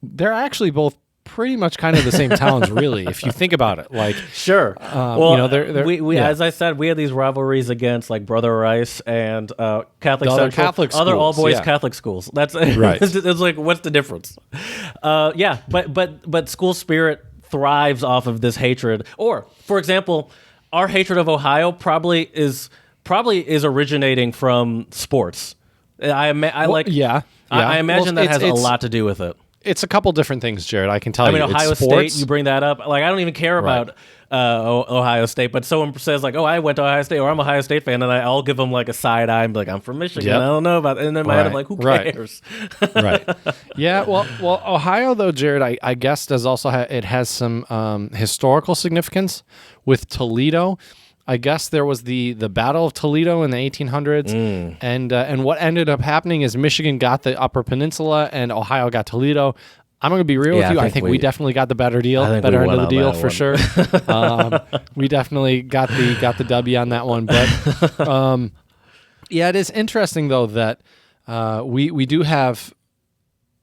they're actually both pretty much kind of the same towns, really, if you think about it. Like, Sure. well, we yeah. as I said, we had these rivalries against like Brother Rice and Catholic The other Central, Catholic other all schools, boys yeah. Catholic schools. That's Right. it's like, what's the difference? Yeah, but school spirit thrives off of this hatred. Or, for example, our hatred of Ohio probably is originating from sports. I imagine that has a lot to do with it. It's a couple different things, Jared. I can tell you. I mean, Ohio it's sports. State, you bring that up. Like, I don't even care about Ohio State, but someone says, like, oh, I went to Ohio State, or I'm a Ohio State fan, and I'll give them, like, a side eye and be like, I'm from Michigan. Yep. I don't know about it. And then in my head, I'm like, who cares? Right. Yeah, well, Ohio, though, Jared, I guess does also it has some historical significance with Toledo. I guess there was the Battle of Toledo in the 1800s, and what ended up happening is Michigan got the Upper Peninsula and Ohio got Toledo. I'm going to be real with you. I think we definitely got the better deal, better end of the deal for sure. We definitely got the W on that one. But yeah, it is interesting though that we do have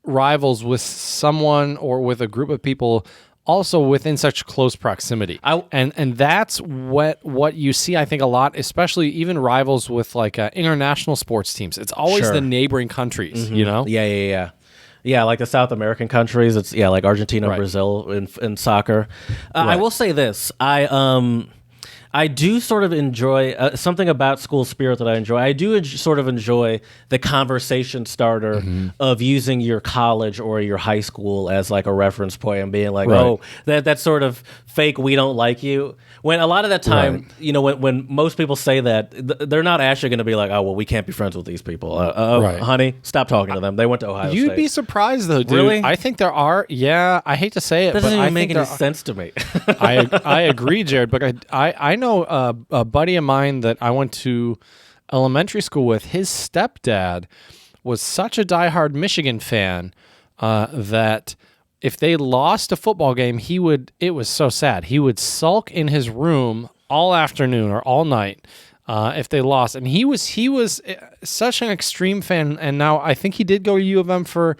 rivals with someone or with a group of people also within such close proximity. And that's what you see, I think, a lot, especially even rivals with like international sports teams. It's always the neighboring countries, you know? Yeah. Yeah, like the South American countries. It's like Argentina, Brazil in soccer. I will say this: I do sort of enjoy something about school spirit that I enjoy. I do sort of enjoy the conversation starter of using your college or your high school as like a reference point and being like, oh, that's sort of fake. We don't like you. When a lot of that time, when most people say that, they're not actually going to be like, oh, well, we can't be friends with these people. Honey, stop talking to them. They went to Ohio State. You'd be surprised though, dude. Really? I think there are. Yeah, I hate to say it, That doesn't but even I make think any sense to me. I agree, Jared. But I know a buddy of mine that I went to elementary school with. His stepdad was such a diehard Michigan fan that if they lost a football game, it was so sad. He would sulk in his room all afternoon or all night if they lost. And he was such an extreme fan. And now I think he did go to U of M for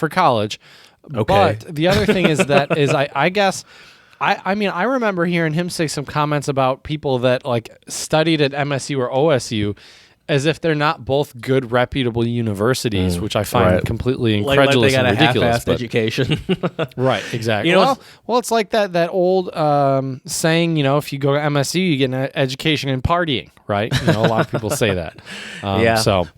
college. Okay. But the other thing is I guess I mean, I remember hearing him say some comments about people that like studied at MSU or OSU as if they're not both good, reputable universities, which I find completely incredulous like they got and ridiculous. A half-assed education. Right, exactly. Well, it's like that old saying, if you go to MSU, you get an education in partying, right? A lot of people say that.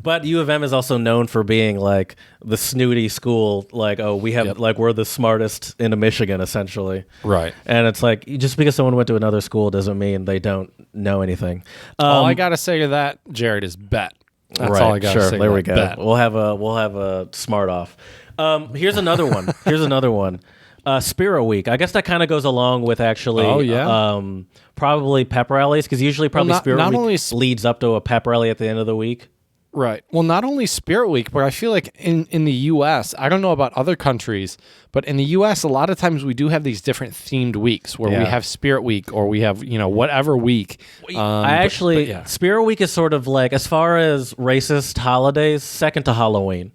But U of M is also known for being like the snooty school, like, oh, we have like we're the smartest in Michigan, essentially. Right. And it's like just because someone went to another school doesn't mean they don't know anything. All I gotta say to that, Jared, is bet. That's all I gotta say. There we go. Bet. We'll have a smart off. Here's another one. Spirit Week. I guess that kind of goes along with actually. Oh yeah. Probably pep rallies, because usually Spirit Week leads up to a pep rally at the end of the week. Right. Well, not only Spirit Week, but I feel like in the U.S., I don't know about other countries, but in the U.S., a lot of times we do have these different themed weeks where we have Spirit Week or we have, whatever week. Spirit Week is sort of like, as far as racist holidays, second to Halloween.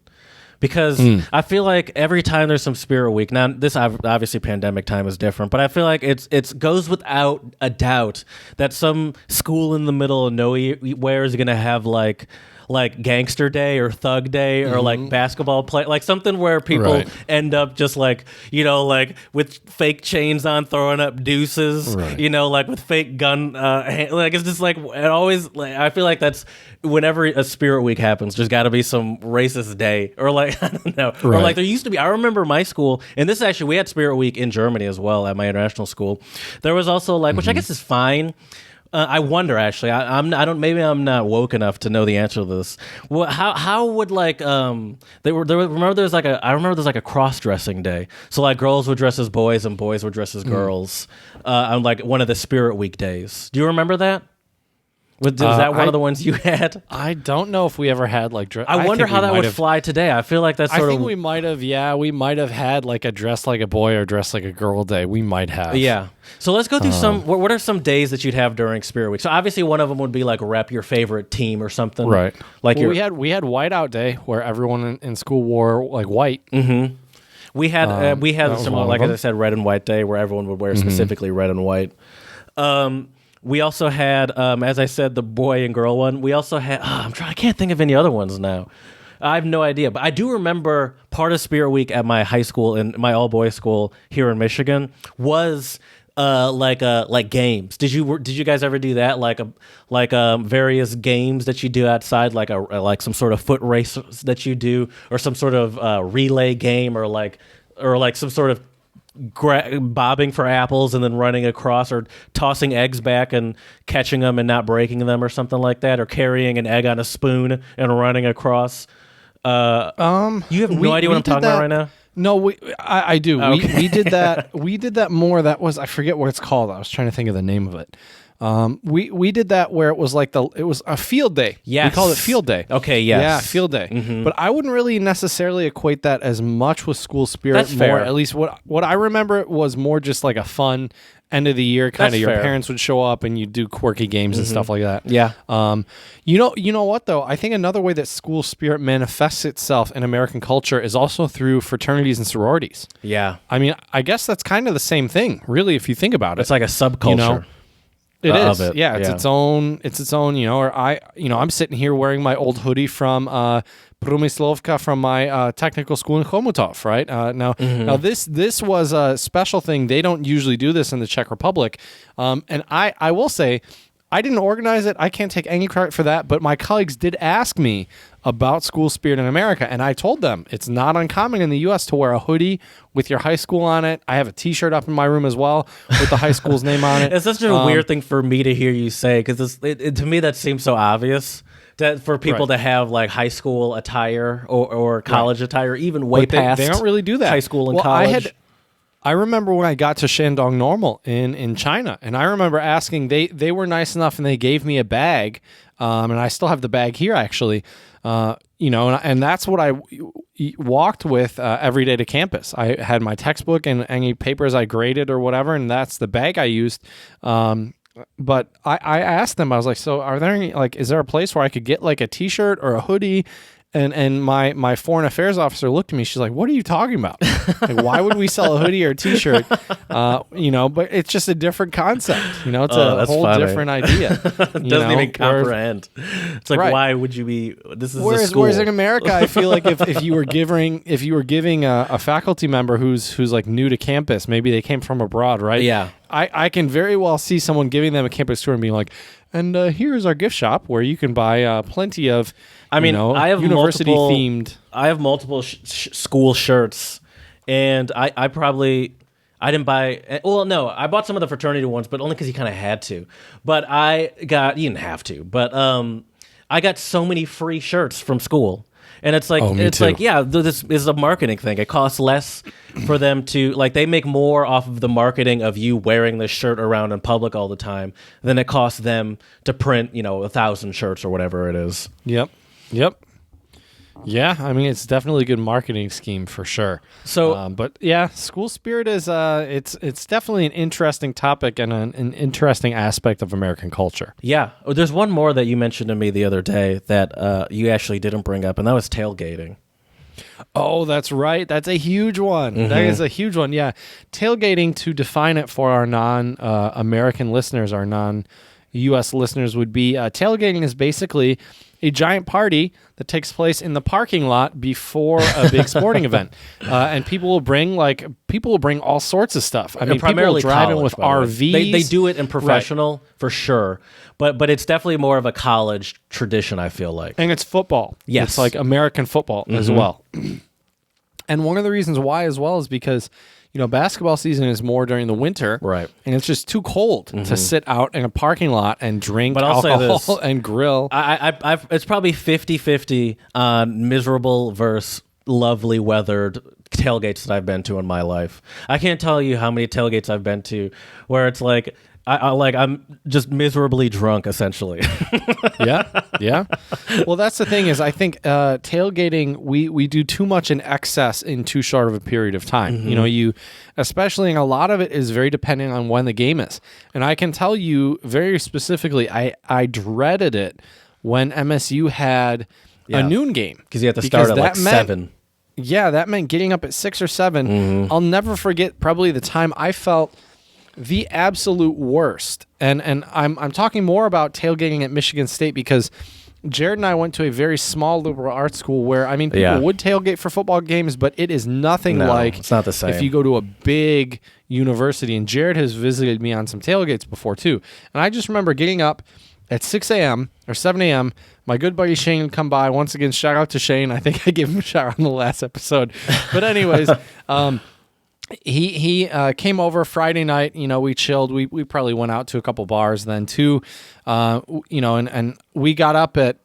Because I feel like every time there's some Spirit Week, now this obviously pandemic time is different, but I feel like it goes without a doubt that some school in the middle of nowhere is going to have like Gangster Day or Thug Day or like basketball play, like something where people end up just like, like with fake chains on, throwing up deuces, like with fake gun, like it's just like, it always, like, I feel like that's whenever a Spirit Week happens, there's got to be some racist day or like, I don't know. Or like there used to be, I remember my school, and this actually, we had Spirit Week in Germany as well at my international school. There was also like, which I guess is fine. I wonder actually. I don't. Maybe I'm not woke enough to know the answer to this. Well, how would like remember there's like a I remember there's like a cross dressing day. So like girls would dress as boys and boys would dress as girls on like one of the Spirit Week days. Do you remember that? Was that one of the ones you had? I don't know if we ever had like. I wonder how that would fly today. I feel like that's sort of. I think we might have. Yeah, we might have had like a dress like a boy or dress like a girl day. We might have. Yeah. So let's go through some. What are some days that you'd have during Spirit Week? So obviously one of them would be like rep your favorite team or something. Right. Like we had Whiteout Day where everyone in school wore like white. Mm-hmm. We had some like as I said, red and white day where everyone would wear specifically red and white. We also had, as I said, the boy and girl one. We also had, I can't think of any other ones now. I have no idea, but I do remember part of Spirit Week at my high school, in my all boys school here in Michigan, was like games. Did you guys ever do that? Like various games that you do outside, like some sort of foot race that you do, or some sort of relay game, or like some sort of bobbing for apples and then running across, or tossing eggs back and catching them and not breaking them, or something like that, or carrying an egg on a spoon and running across. You have no idea what I'm talking about right now? No, I do. Okay. We did that. We did that more. That was, I forget what it's called. I was trying to think of the name of it. We did that where it was like it was a field day. Yes. We called it field day. Okay, yes. Yeah, field day. Mm-hmm. But I wouldn't really necessarily equate that as much with school spirit. That's fair. More, at least what I remember was more just like a fun end of the year kind of. Your parents would show up and you'd do quirky games and stuff like that. Yeah. You know what though? I think another way that school spirit manifests itself in American culture is also through fraternities and sororities. Yeah. I mean, I guess that's kind of the same thing, really, if you think about it. It's like a subculture. You know? It is. It. Yeah, it's its own, or I'm sitting here wearing my old hoodie from Promyslovka from my technical school in Chomutov, right? Now this was a special thing. They don't usually do this in the Czech Republic. And I will say, I didn't organize it. I can't take any credit for that, but my colleagues did ask me about school spirit in America, and I told them it's not uncommon in the U.S. to wear a hoodie with your high school on it. I have a T-shirt up in my room as well with the high school's name on it. It's such a weird thing for me to hear you say, because to me that seems so obvious that for people to have like high school attire or college attire, even way past. They don't really do that. High school and college. I remember when I got to Shandong Normal in China, and I remember asking, they were nice enough and they gave me a bag, and I still have the bag here actually, and that's what I walked with every day to campus. I had my textbook and any papers I graded or whatever, and that's the bag I used. But I asked them, I was like, so are there any, like, is there a place where I could get like a T-shirt or a hoodie? And my foreign affairs officer looked at me. She's like, "What are you talking about? Like, why would we sell a hoodie or a T-shirt?" But it's just a different concept. It's a whole different idea. Doesn't even comprehend. It's like, why would you be? This is whereas, a school. Whereas in America, I feel like if you were giving a faculty member who's like new to campus, maybe they came from abroad, right? Yeah. I can very well see someone giving them a campus tour and being like, and here's our gift shop where you can buy plenty of, I have university themed. I have multiple school shirts, and I didn't buy. Well, no, I bought some of the fraternity ones, but only because you kind of had to. But you didn't have to. But I got so many free shirts from school. And it's like, this is a marketing thing. It costs less for them to, like, they make more off of the marketing of you wearing this shirt around in public all the time than it costs them to print, 1,000 shirts or whatever it is. Yep. Yeah, I mean, it's definitely a good marketing scheme for sure. So, but yeah, school spirit is it's definitely an interesting topic and an interesting aspect of American culture. Yeah, there's one more that you mentioned to me the other day that you actually didn't bring up, and that was tailgating. Oh, that's right. That's a huge one. Mm-hmm. That is a huge one. Yeah, tailgating, to define it for our non-American listeners, our non-U.S. listeners, would be tailgating is basically a giant party that takes place in the parking lot before a big sporting event, and people will bring all sorts of stuff. I mean, primarily people driving with RVs. They do it in professional for sure, but it's definitely more of a college tradition, I feel like. And it's football. Yes, it's like American football as well. And one of the reasons why as well is because, basketball season is more during the winter. Right. And it's just too cold to sit out in a parking lot and drink But I'll say alcohol this. and grill. It's probably 50-50 on miserable versus lovely weathered tailgates that I've been to in my life. I can't tell you how many tailgates I've been to where it's like I'm just miserably drunk essentially. Yeah. Well, that's the thing is I think tailgating, we do too much in excess in too short of a period of time. You especially, and a lot of it is very dependent on when the game is. And I can tell you very specifically, I dreaded it when MSU had a noon game. Because you have to start at like 7. Yeah, that meant getting up at 6 or 7. I'll never forget probably the time I felt the absolute worst. And I'm talking more about tailgating at Michigan State because Jared and I went to a very small liberal arts school where, people would tailgate for football games, but it is nothing like it's not the same. if you go to a big university. And Jared has visited me on some tailgates before too. And I just remember getting up at 6 a.m. or 7 a.m., my good buddy Shane would come by. Once again, shout out to Shane. I think I gave him a shout out on the last episode. But anyways, he came over Friday night. We chilled. We probably went out to a couple bars then too. And we got up at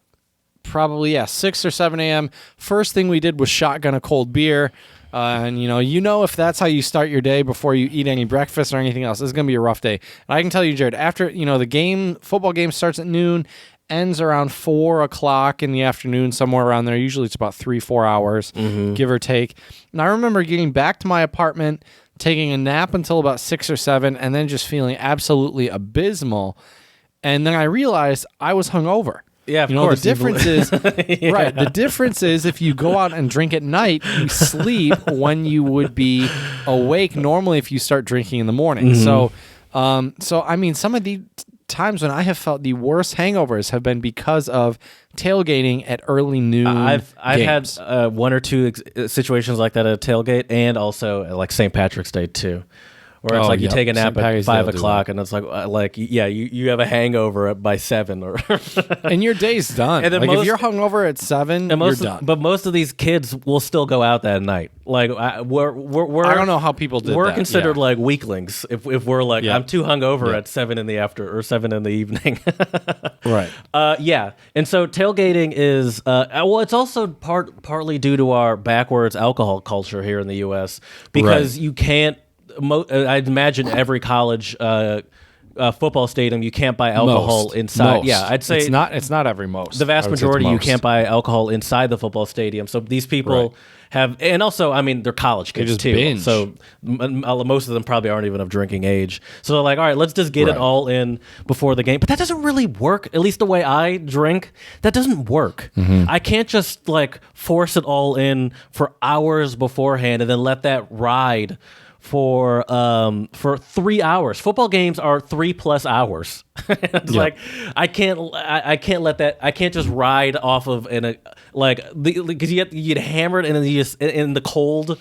probably 6 or 7 a.m. First thing we did was shotgun a cold beer. And if that's how you start your day before you eat any breakfast or anything else, this is gonna be a rough day. And I can tell you, Jared, after the football game starts at noon, ends around 4 o'clock in the afternoon, somewhere around there. Usually it's about 3-4 hours, give or take. And I remember getting back to my apartment, taking a nap until about 6 or 7, and then just feeling absolutely abysmal. And then I realized I was hungover. Yeah, of course. The difference is right. The difference is if you go out and drink at night, you sleep when you would be awake normally if you start drinking in the morning. So some of the times when I have felt the worst hangovers have been because of tailgating at early noon. I've games. had one or two situations like that at a tailgate, and also at like St. Patrick's Day too. Where it's you take a nap at 5 o'clock, and it's you have a hangover by 7, or and your day's done. And then if you're hungover at 7, you're done. But most of these kids will still go out that night. We're I don't know how people did that. We're considered like weaklings if we're like I'm too hungover at 7 in the after or 7 in the evening. Right. And so tailgating is it's also partly due to our backwards alcohol culture here in the U.S. because you can't. I'd imagine every college football stadium you can't buy alcohol inside. Most. Yeah, I'd say it's not every most. The vast majority you can't buy alcohol inside the football stadium. So these people have, and also they're college kids too. Binge. So most of them probably aren't even of drinking age. So they're like, all right, let's just get it all in before the game. But that doesn't really work. At least the way I drink, that doesn't work. I can't just force it all in for hours beforehand and then let that ride for 3 hours. Football games are 3+ hours. It's I can't let that. I can't just ride off of because you get hammered and then you just in the cold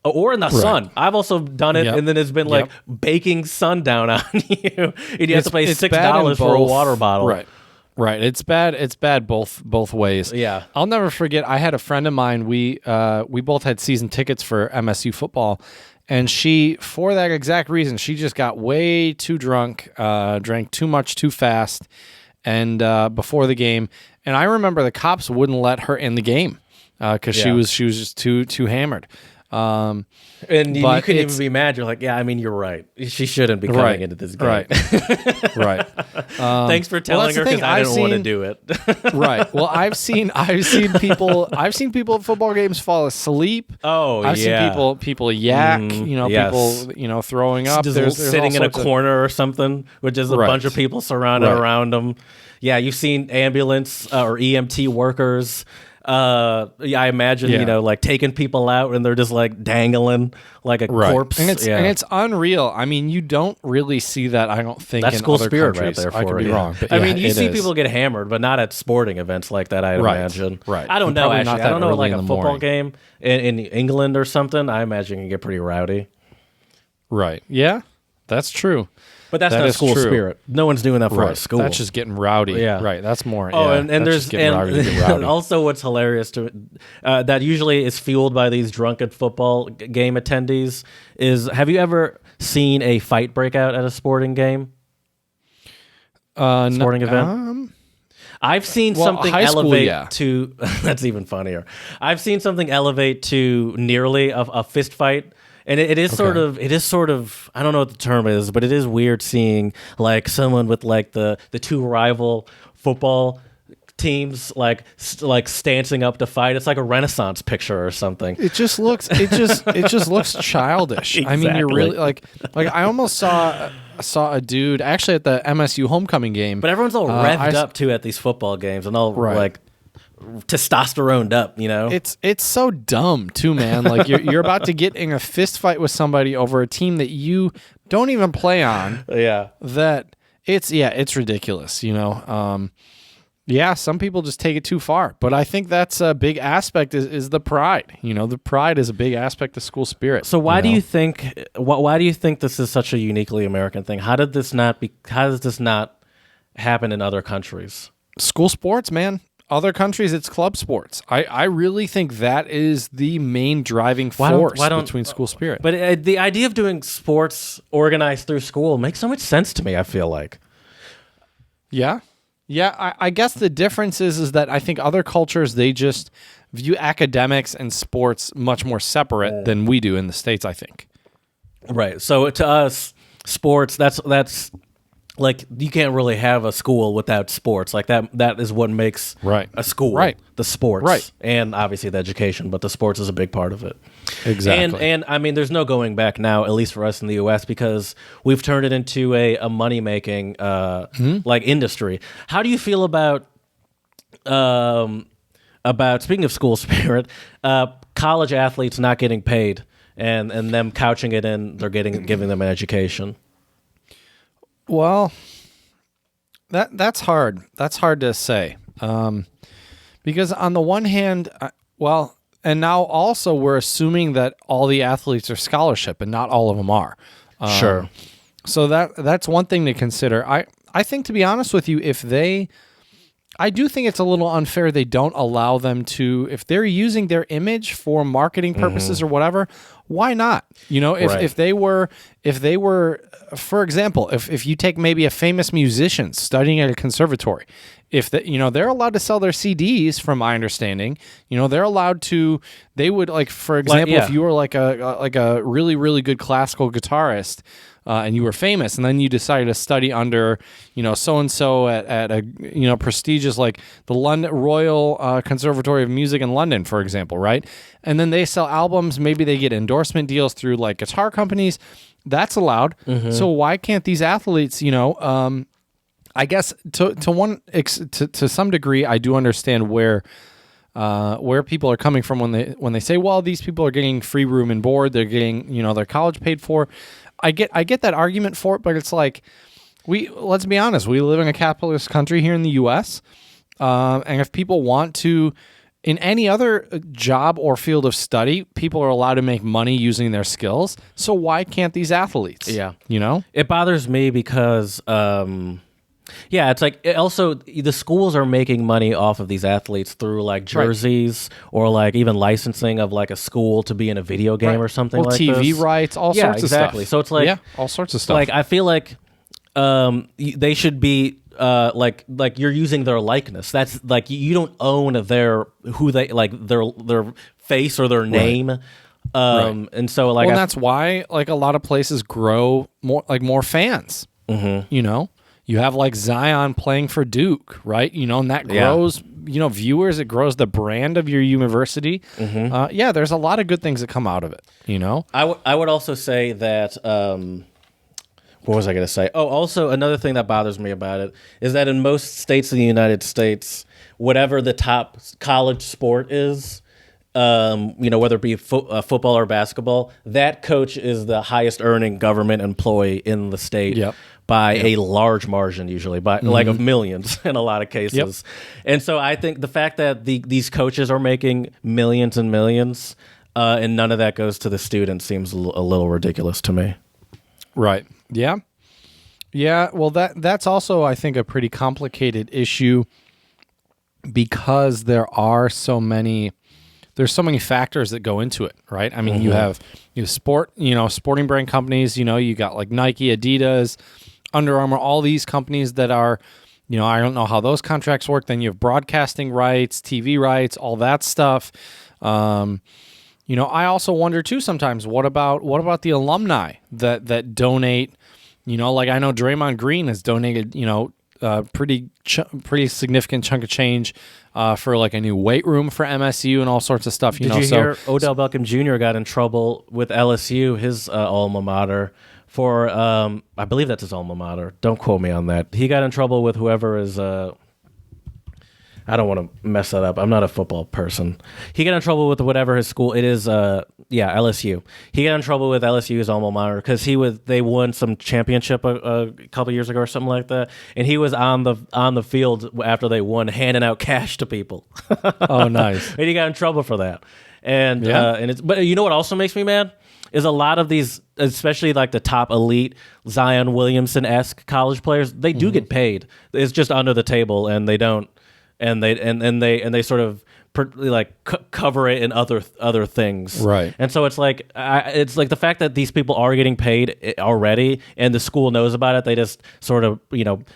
or in the sun. I've also done it, and then it's been baking sundown on you, and you have to pay $6 for a water bottle. Right. It's bad both ways. Yeah. I'll never forget. I had a friend of mine. We both had season tickets for MSU football. And she, for that exact reason, she just got way too drunk, drank too much too fast, and before the game. And I remember the cops wouldn't let her in the game because she was just too hammered. And you couldn't even be mad. You're like, you're right. She shouldn't be coming into this game. Right. Thanks for telling her because I didn't want to do it. Right. Well, I've seen people at football games fall asleep. I've seen people yak. People throwing up. There's sitting in a corner or something with just a bunch of people surrounded around them. Yeah, you've seen ambulance or EMT workers. I imagine taking people out and they're just dangling like a corpse, and it's unreal. You don't really see that. I don't think that's in school other spirit countries. right there. I could be wrong. But you see people get hammered, but not at sporting events like that. I'd imagine. Right. I don't know. Actually, I don't know. Like a football morning. game in England or something. I imagine it can get pretty rowdy. Right. Yeah, that's true. But that's That not is school true. spirit. No one's doing that for a school. That's just getting rowdy. Yeah. Right. That's more. Oh, yeah, and that's there's just getting rowdy to get rowdy. also what's hilarious to that usually is fueled by these drunken football game attendees is, have you ever seen a fight break out at a sporting game? Sporting event? I've seen something high school, elevate yeah. to that's even funnier. I've seen something elevate to nearly a fist fight. And it is sort of I don't know what the term is, but it is weird seeing like someone with like the two rival football teams like stancing up to fight. It's like a Renaissance picture or something. It just looks childish. I mean, you're Exactly. really like I almost saw a dude actually at the MSU homecoming game. But everyone's all revved up too at these football games and all like testosteroned up, you know? It's so dumb too, man. Like you're about to get in a fist fight with somebody over a team that you don't even play on. Yeah. That it's ridiculous, you know. Some people just take it too far, but I think that's a big aspect is the pride. You know, the pride is a big aspect of school spirit. So why do you think this is such a uniquely American thing? How does this not happen in other countries? School sports, man. Other countries, it's club sports. I really think that is the main driving force between school spirit. But the idea of doing sports organized through school makes so much sense to me, I feel like. Yeah. I guess the difference is that I think other cultures, they just view academics and sports much more separate than we do in the States, I think. Right. So to us, sports, that's like you can't really have a school without sports. Like that is what makes a school. Right. The sports. Right. And obviously the education, but the sports is a big part of it. Exactly. And I mean, there's no going back now, at least for us in the US, because we've turned it into a money-making like industry. How do you feel about speaking of school spirit, college athletes not getting paid and them couching it in they're giving them an education? Well, that's hard. That's hard to say. Because on the one hand, and now also we're assuming that all the athletes are scholarship, and not all of them are. Sure. So that's one thing to consider. I think, to be honest with you, I do think it's a little unfair they don't allow them to, if they're using their image for marketing purposes or whatever, why not? You know, if they were, for example, if you take maybe a famous musician studying at a conservatory, they're allowed to sell their CDs, from my understanding, they're allowed to, they would, like, for example, if you were like a really, really good classical guitarist, and you were famous, and then you decided to study under, so-and-so at a, prestigious, like the London Royal Conservatory of Music in London, for example, right? And then they sell albums, maybe they get endorsement deals through like guitar companies. That's allowed. So why can't these athletes, I guess to some degree, I do understand where people are coming from when they say, well, these people are getting free room and board, they're getting, their college paid for. I get that argument for it, but it's like, let's be honest, we live in a capitalist country here in the U.S., and if people want to, in any other job or field of study, people are allowed to make money using their skills. So why can't these athletes? Yeah. It bothers me because, it's like also the schools are making money off of these athletes through like jerseys or like even licensing of like a school to be in a video game or something like TV this. rights, all sorts of exactly. stuff. So it's like all sorts of stuff. Like I feel like they should be like you're using their likeness. That's like you don't own their face or their name. And so like that's why like a lot of places grow more fans. You have like Zion playing for Duke, right? And that grows, viewers. It grows the brand of your university. There's a lot of good things that come out of it. I would also say that. What was I going to say? Oh, also another thing that bothers me about it is that in most states in the United States, whatever the top college sport is, whether it be football or basketball, that coach is the highest earning government employee in the state by a large margin, usually by like of millions in a lot of cases. And so I think the fact that these coaches are making millions and millions and none of that goes to the students seems a little ridiculous to me. Right. Yeah. Yeah, well, that's also, I think, a pretty complicated issue because there's so many factors that go into it, right? I mean, you have sporting brand companies, you got like Nike, Adidas, Under Armour, all these companies that are, I don't know how those contracts work. Then you have broadcasting rights, TV rights, all that stuff. I also wonder too sometimes, what about the alumni that donate? Like I know Draymond Green has donated, pretty significant chunk of change for like a new weight room for MSU and all sorts of stuff. Did you hear Odell Beckham Jr. got in trouble with LSU, his alma mater, for I believe that's his alma mater. Don't quote me on that. He got in trouble with whoever is. I don't want to mess that up. I'm not a football person. He got in trouble with whatever his school. It is, LSU. He got in trouble with LSU's alma mater because they won some championship a couple years ago or something like that, and he was on the field after they won, handing out cash to people. Oh, nice! And he got in trouble for that. But you know what also makes me mad is a lot of these, especially like the top elite Zion Williamson-esque college players. They do get paid. It's just under the table, and they don't. And they sort of cover it in other things, right? And so it's like the fact that these people are getting paid already, and the school knows about it. They just sort of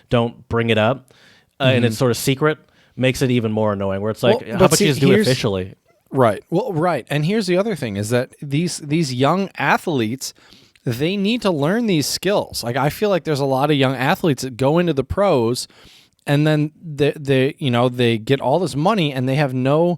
don't bring it up, and it's sort of secret, makes it even more annoying. Where it's like, how about you just do it officially? Right. Well, right. And here's the other thing: is that these young athletes, they need to learn these skills. Like I feel like there's a lot of young athletes that go into the pros. And then they get all this money, and they have no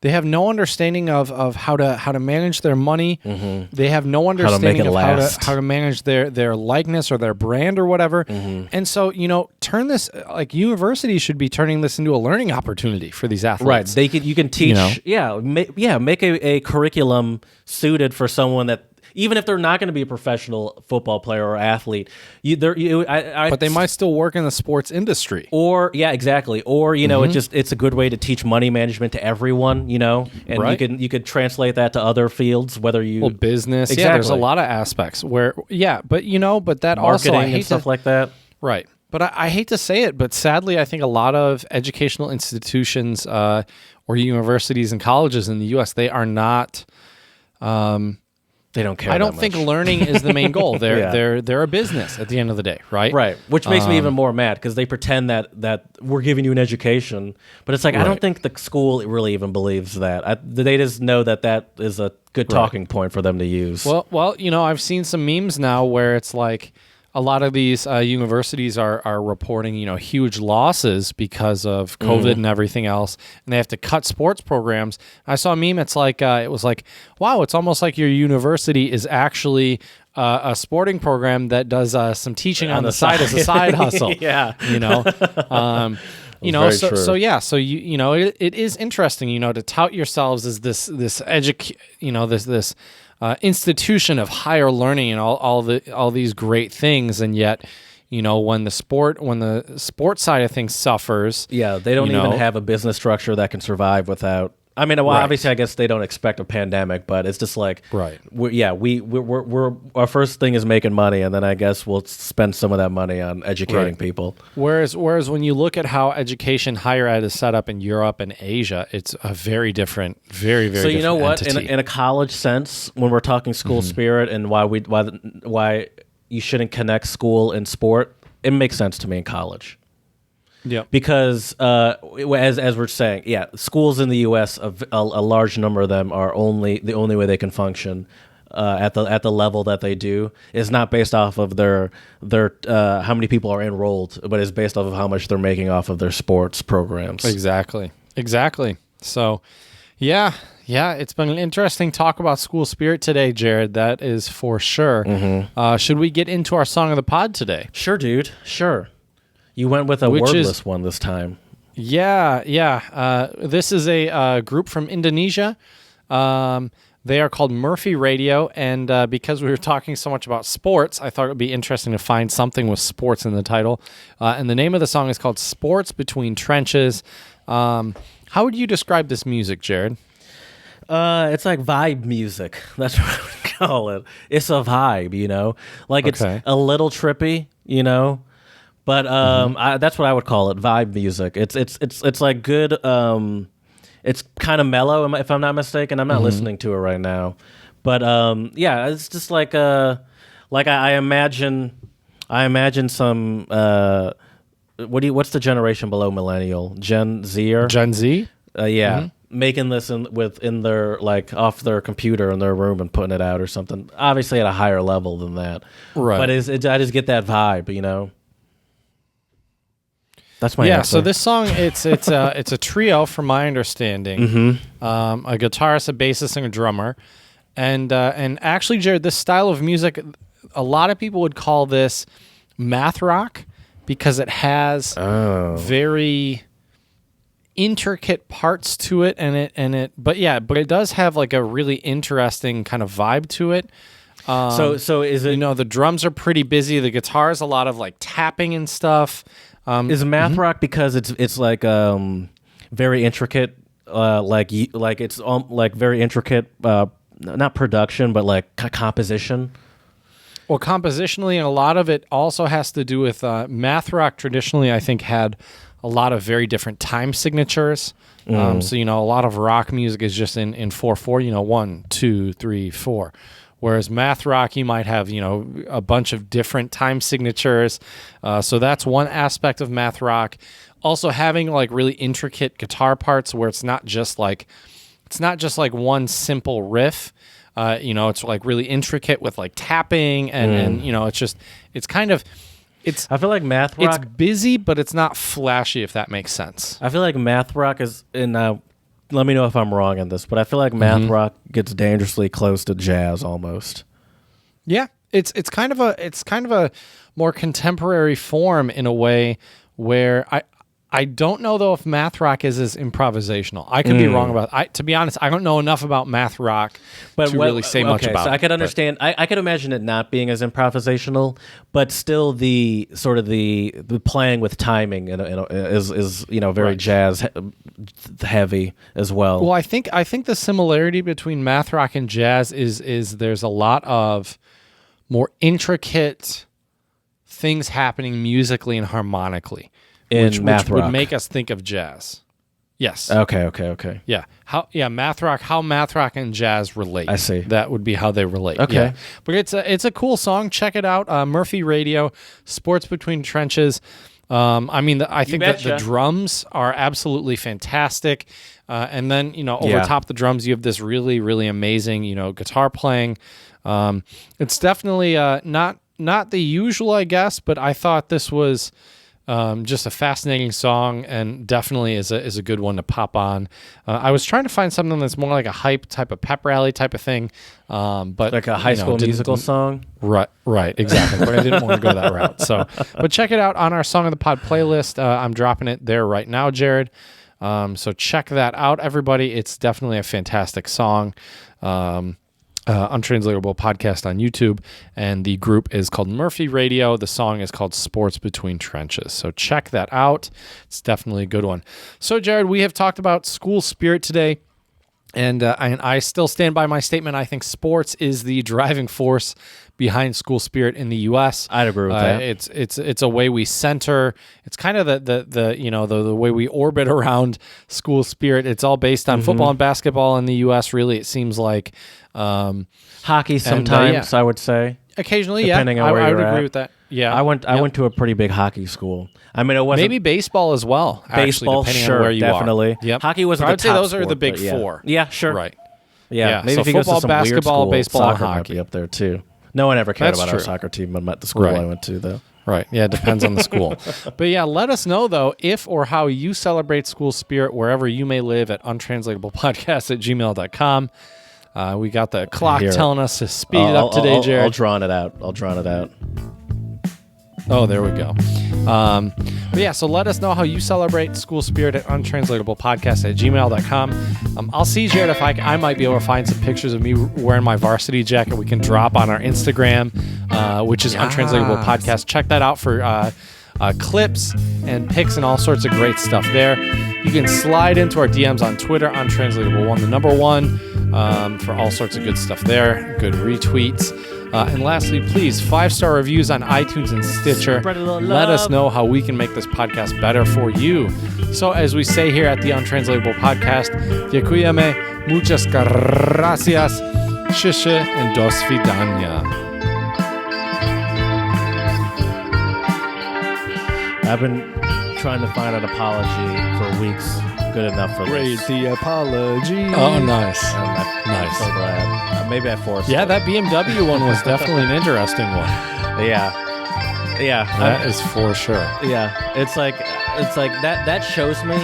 understanding of how to manage their money. Mm-hmm. They have no understanding of how to manage their likeness or their brand or whatever. Mm-hmm. And so turn this, like, universities should be turning this into a learning opportunity for these athletes. Right? You can teach. Make a curriculum suited for someone that. Even if they're not going to be a professional football player or athlete, but they might still work in the sports industry. Or exactly. Or it's a good way to teach money management to everyone. And right. you could translate that to other fields, whether you business. Exactly. Yeah, there's a lot of aspects where but that marketing also and stuff like that. Right. But I hate to say it, but sadly, I think a lot of educational institutions or universities and colleges in the U.S., they are not. They don't care. I don't think learning is the main goal. They're a business at the end of the day, right? Right. Which makes me even more mad because they pretend that we're giving you an education, but it's like I don't think the school really even believes that. They just know that is a good talking point for them to use. Well, I've seen some memes now where it's like a lot of these universities are reporting, huge losses because of COVID and everything else, and they have to cut sports programs. I saw a meme. It's like it was like, wow, it's almost like your university is actually a sporting program that does some teaching on the side as a side hustle. Yeah, So it is interesting, to tout yourselves as this institution of higher learning and all these great things, and yet when the sport side of things suffers, they don't even have a business structure that can survive without. I mean, well, obviously, I guess they don't expect a pandemic, but it's just like, we're our first thing is making money, and then I guess we'll spend some of that money on educating people. Whereas when you look at how education, higher ed is set up in Europe and Asia, it's a very different, very, very. So you know what? Entity. In a college sense, when we're talking school spirit and why you shouldn't connect school and sport, it makes sense to me in college. Yeah, because as we're saying, schools in the U.S. a large number of them are the only way they can function at the level that they do is not based off of their how many people are enrolled, but is based off of how much they're making off of their sports programs. Exactly. So, it's been an interesting talk about school spirit today, Jared. That is for sure. Mm-hmm. Should we get into our song of the pod today? Sure, dude. Sure. You went with a wordless one this time. Yeah. This is a group from Indonesia. They are called Murphy Radio, and because we were talking so much about sports, I thought it would be interesting to find something with sports in the title. And the name of the song is called Sports Between Trenches. How would you describe this music, Jared? It's like vibe music. That's what I would call it. It's a vibe, Like it's a little trippy. you know. But that's what I would call it, vibe music. It's like good. It's kind of mellow, if I'm not mistaken. I'm not listening to it right now, but yeah, it's just like I imagine some. What's the generation below millennial? Gen Z or Gen Z? yeah, making this in their like off their computer in their room and putting it out or something. Obviously at a higher level than that, Right. But I just get that vibe, you know. That's my answer. So this song, it's a trio from my understanding. A guitarist, a bassist, and a drummer. And actually, Jared, this style of music, a lot of people would call this math rock because it has very intricate parts to it, but it does have like a really interesting kind of vibe to it. So is it? You know, the drums are pretty busy. The guitar is a lot of like tapping and stuff. Is math rock because it's like very intricate, like it's like very intricate, not production, but like composition. Well, compositionally, and a lot of it also has to do with math rock. Traditionally, I think had a lot of very different time signatures. So you know, a lot of rock music is just in 4/4. You know, 1, 2, 3, 4. Whereas math rock, you might have, you know, a bunch of different time signatures. So that's one aspect of math rock. Also having like really intricate guitar parts where it's not just like one simple riff. You know, it's like really intricate with like tapping and you know, it's I feel like math rock. It's busy, but it's not flashy, if that makes sense. I feel like math rock is in. Let me know if I'm wrong on this, but I feel like math rock gets dangerously close to jazz almost. Yeah, it's kind of a more contemporary form in a way where I don't know though if math rock is as improvisational. I could be wrong about. To be honest, I don't know enough about math rock to really say much about. So it. I could understand. I could imagine it not being as improvisational, but still the sort of the playing with timing is you know very jazz heavy as well. Well, I think the similarity between math rock and jazz is there's a lot of more intricate things happening musically and harmonically. Which would make us think of jazz. Yes. Okay. Yeah. Math rock. How math rock and jazz relate. I see. That would be how they relate. Okay. Yeah. But it's a cool song. Check it out. Murphy Radio, Sports Between Trenches. I think that the drums are absolutely fantastic. And then, you know, over top the drums, you have this really, really amazing, you know, guitar playing. It's definitely not the usual, I guess, but I thought this was just a fascinating song, and definitely is a good one to pop on. I was trying to find something that's more like a hype type of pep rally type of thing, but like a High School Musical song. Right, exactly. But I didn't want to go that route. So, but check it out on our Song of the Pod playlist. I'm dropping it there right now, Jared. So check that out, everybody. It's definitely a fantastic song. Untranslatable Podcast on YouTube, and the group is called Murphy Radio. The song is called Sports Between Trenches. So check that out. It's definitely a good one. So, Jared, we have talked about school spirit today, and I still stand by my statement. I think sports is the driving force behind school spirit in the U.S. I'd agree with that. It's a way we center. It's kind of the way we orbit around school spirit. It's all based on football and basketball in the U.S. Really, it seems like hockey sometimes. I would say occasionally. Depending on where I you're would at. agree with that. Yeah, I went to a pretty big hockey school. I mean, it wasn't maybe baseball as well. baseball. Actually, depending Sure, on where you definitely. are. Yep. Hockey wasn't. I would the say top those are the sport, big but yeah. four. Yeah, sure. Right. Yeah, maybe so if you go to football, some weird basketball, school, baseball, and soccer might hockey. be up there too. No one ever cared That's about our true. soccer team at the school Right. I went to, though. Right. Yeah, it depends on the school. But yeah, let us know, though, if or how you celebrate school spirit wherever you may live at untranslatablepodcast@gmail.com. We got the clock Here. telling us to speed it up today, Jared. I'll draw it out. Oh, there we go. But yeah, so let us know how you celebrate school spirit at untranslatablepodcast@gmail.com. I'll see, Jared, if I might be able to find some pictures of me wearing my varsity jacket we can drop on our Instagram, which is Untranslatable Podcast. Check that out for clips and pics and all sorts of great stuff there. You can slide into our DMs on Twitter, Untranslatable1, the number one, for all sorts of good stuff there, good retweets. And lastly, please, 5-star reviews on iTunes and Stitcher. Spread a little Let us love. know how we can make this podcast better for you. So as we say here at the Untranslatable Podcast, dziękujemy, muchas gracias, shishi, and do svidania. I've been trying to find an apology for weeks good enough for Read this. the apology. Oh, nice. And I'm Nice. so glad. Maybe I forced Yeah, it. that BMW one was definitely an interesting one. Yeah. That is for sure. Yeah. It's like that shows me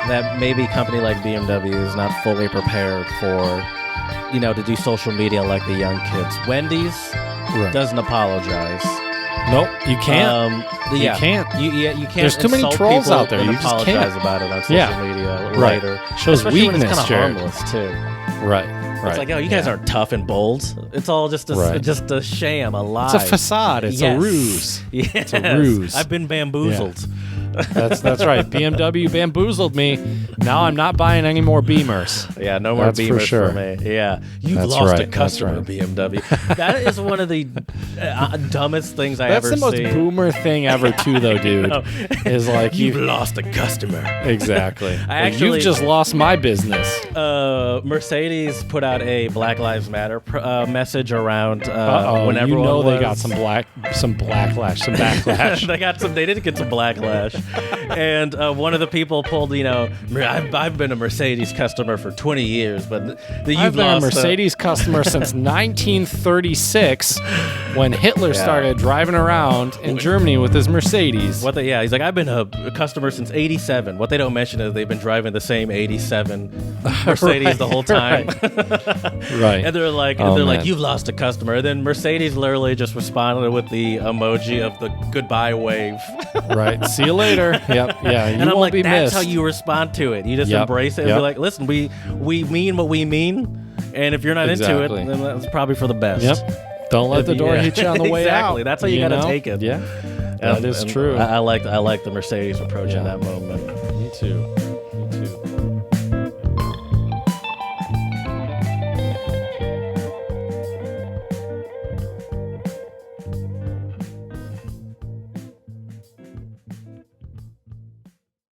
that maybe a company like BMW is not fully prepared for, to do social media like the young kids. Wendy's doesn't apologize. Nope, you can't. You can't. You can't. There's too many insult trolls people out there. and You just apologize can't. about it on social Yeah. media Right. later. Shows Especially when weakness, it's kind Jared. of harmless too. Right. It's like, you guys aren't tough and bold. It's all just a sham, a lie. It's a facade. It's a ruse. Yes. It's a ruse. I've been bamboozled. That's right. BMW bamboozled me. Now I'm not buying any more Beamers. Yeah, no more That's for Beamers sure. for me. Yeah, you've That's lost a right. customer, That's BMW. That is one of the dumbest things I That's ever the most see. boomer thing ever, too, though, dude. No. Is like You've you lost a customer. exactly. actually- You've just lost my business. Mercedes put out a Black Lives Matter message around Uh-oh, when you everyone know they was- got some backlash, some backlash. They did get some backlash, and one of the people pulled, I've been a Mercedes customer for 20 years, but you've I've been a lost Mercedes customer since 1936, when Hitler started driving around in Germany with his Mercedes. He's like, I've been a customer since '87. What they don't mention is they've been driving the same '87 Mercedes the whole time. Right. And they're like, man. you've lost a customer. And then Mercedes literally just responded with the emoji of the goodbye wave. Right. See you later. Yep. Yeah. You And I'm won't like, be that's missed. how you respond to it. You just Yep. embrace it and Yep. be like, listen, we mean what we mean. And if you're not into Exactly. it, then that's probably for the best. Yep. Don't let the door hit you on the way out. Exactly. That's how you got to take it. Yeah. That is true. I like the Mercedes approach in Yeah. that moment. Me too. Me too.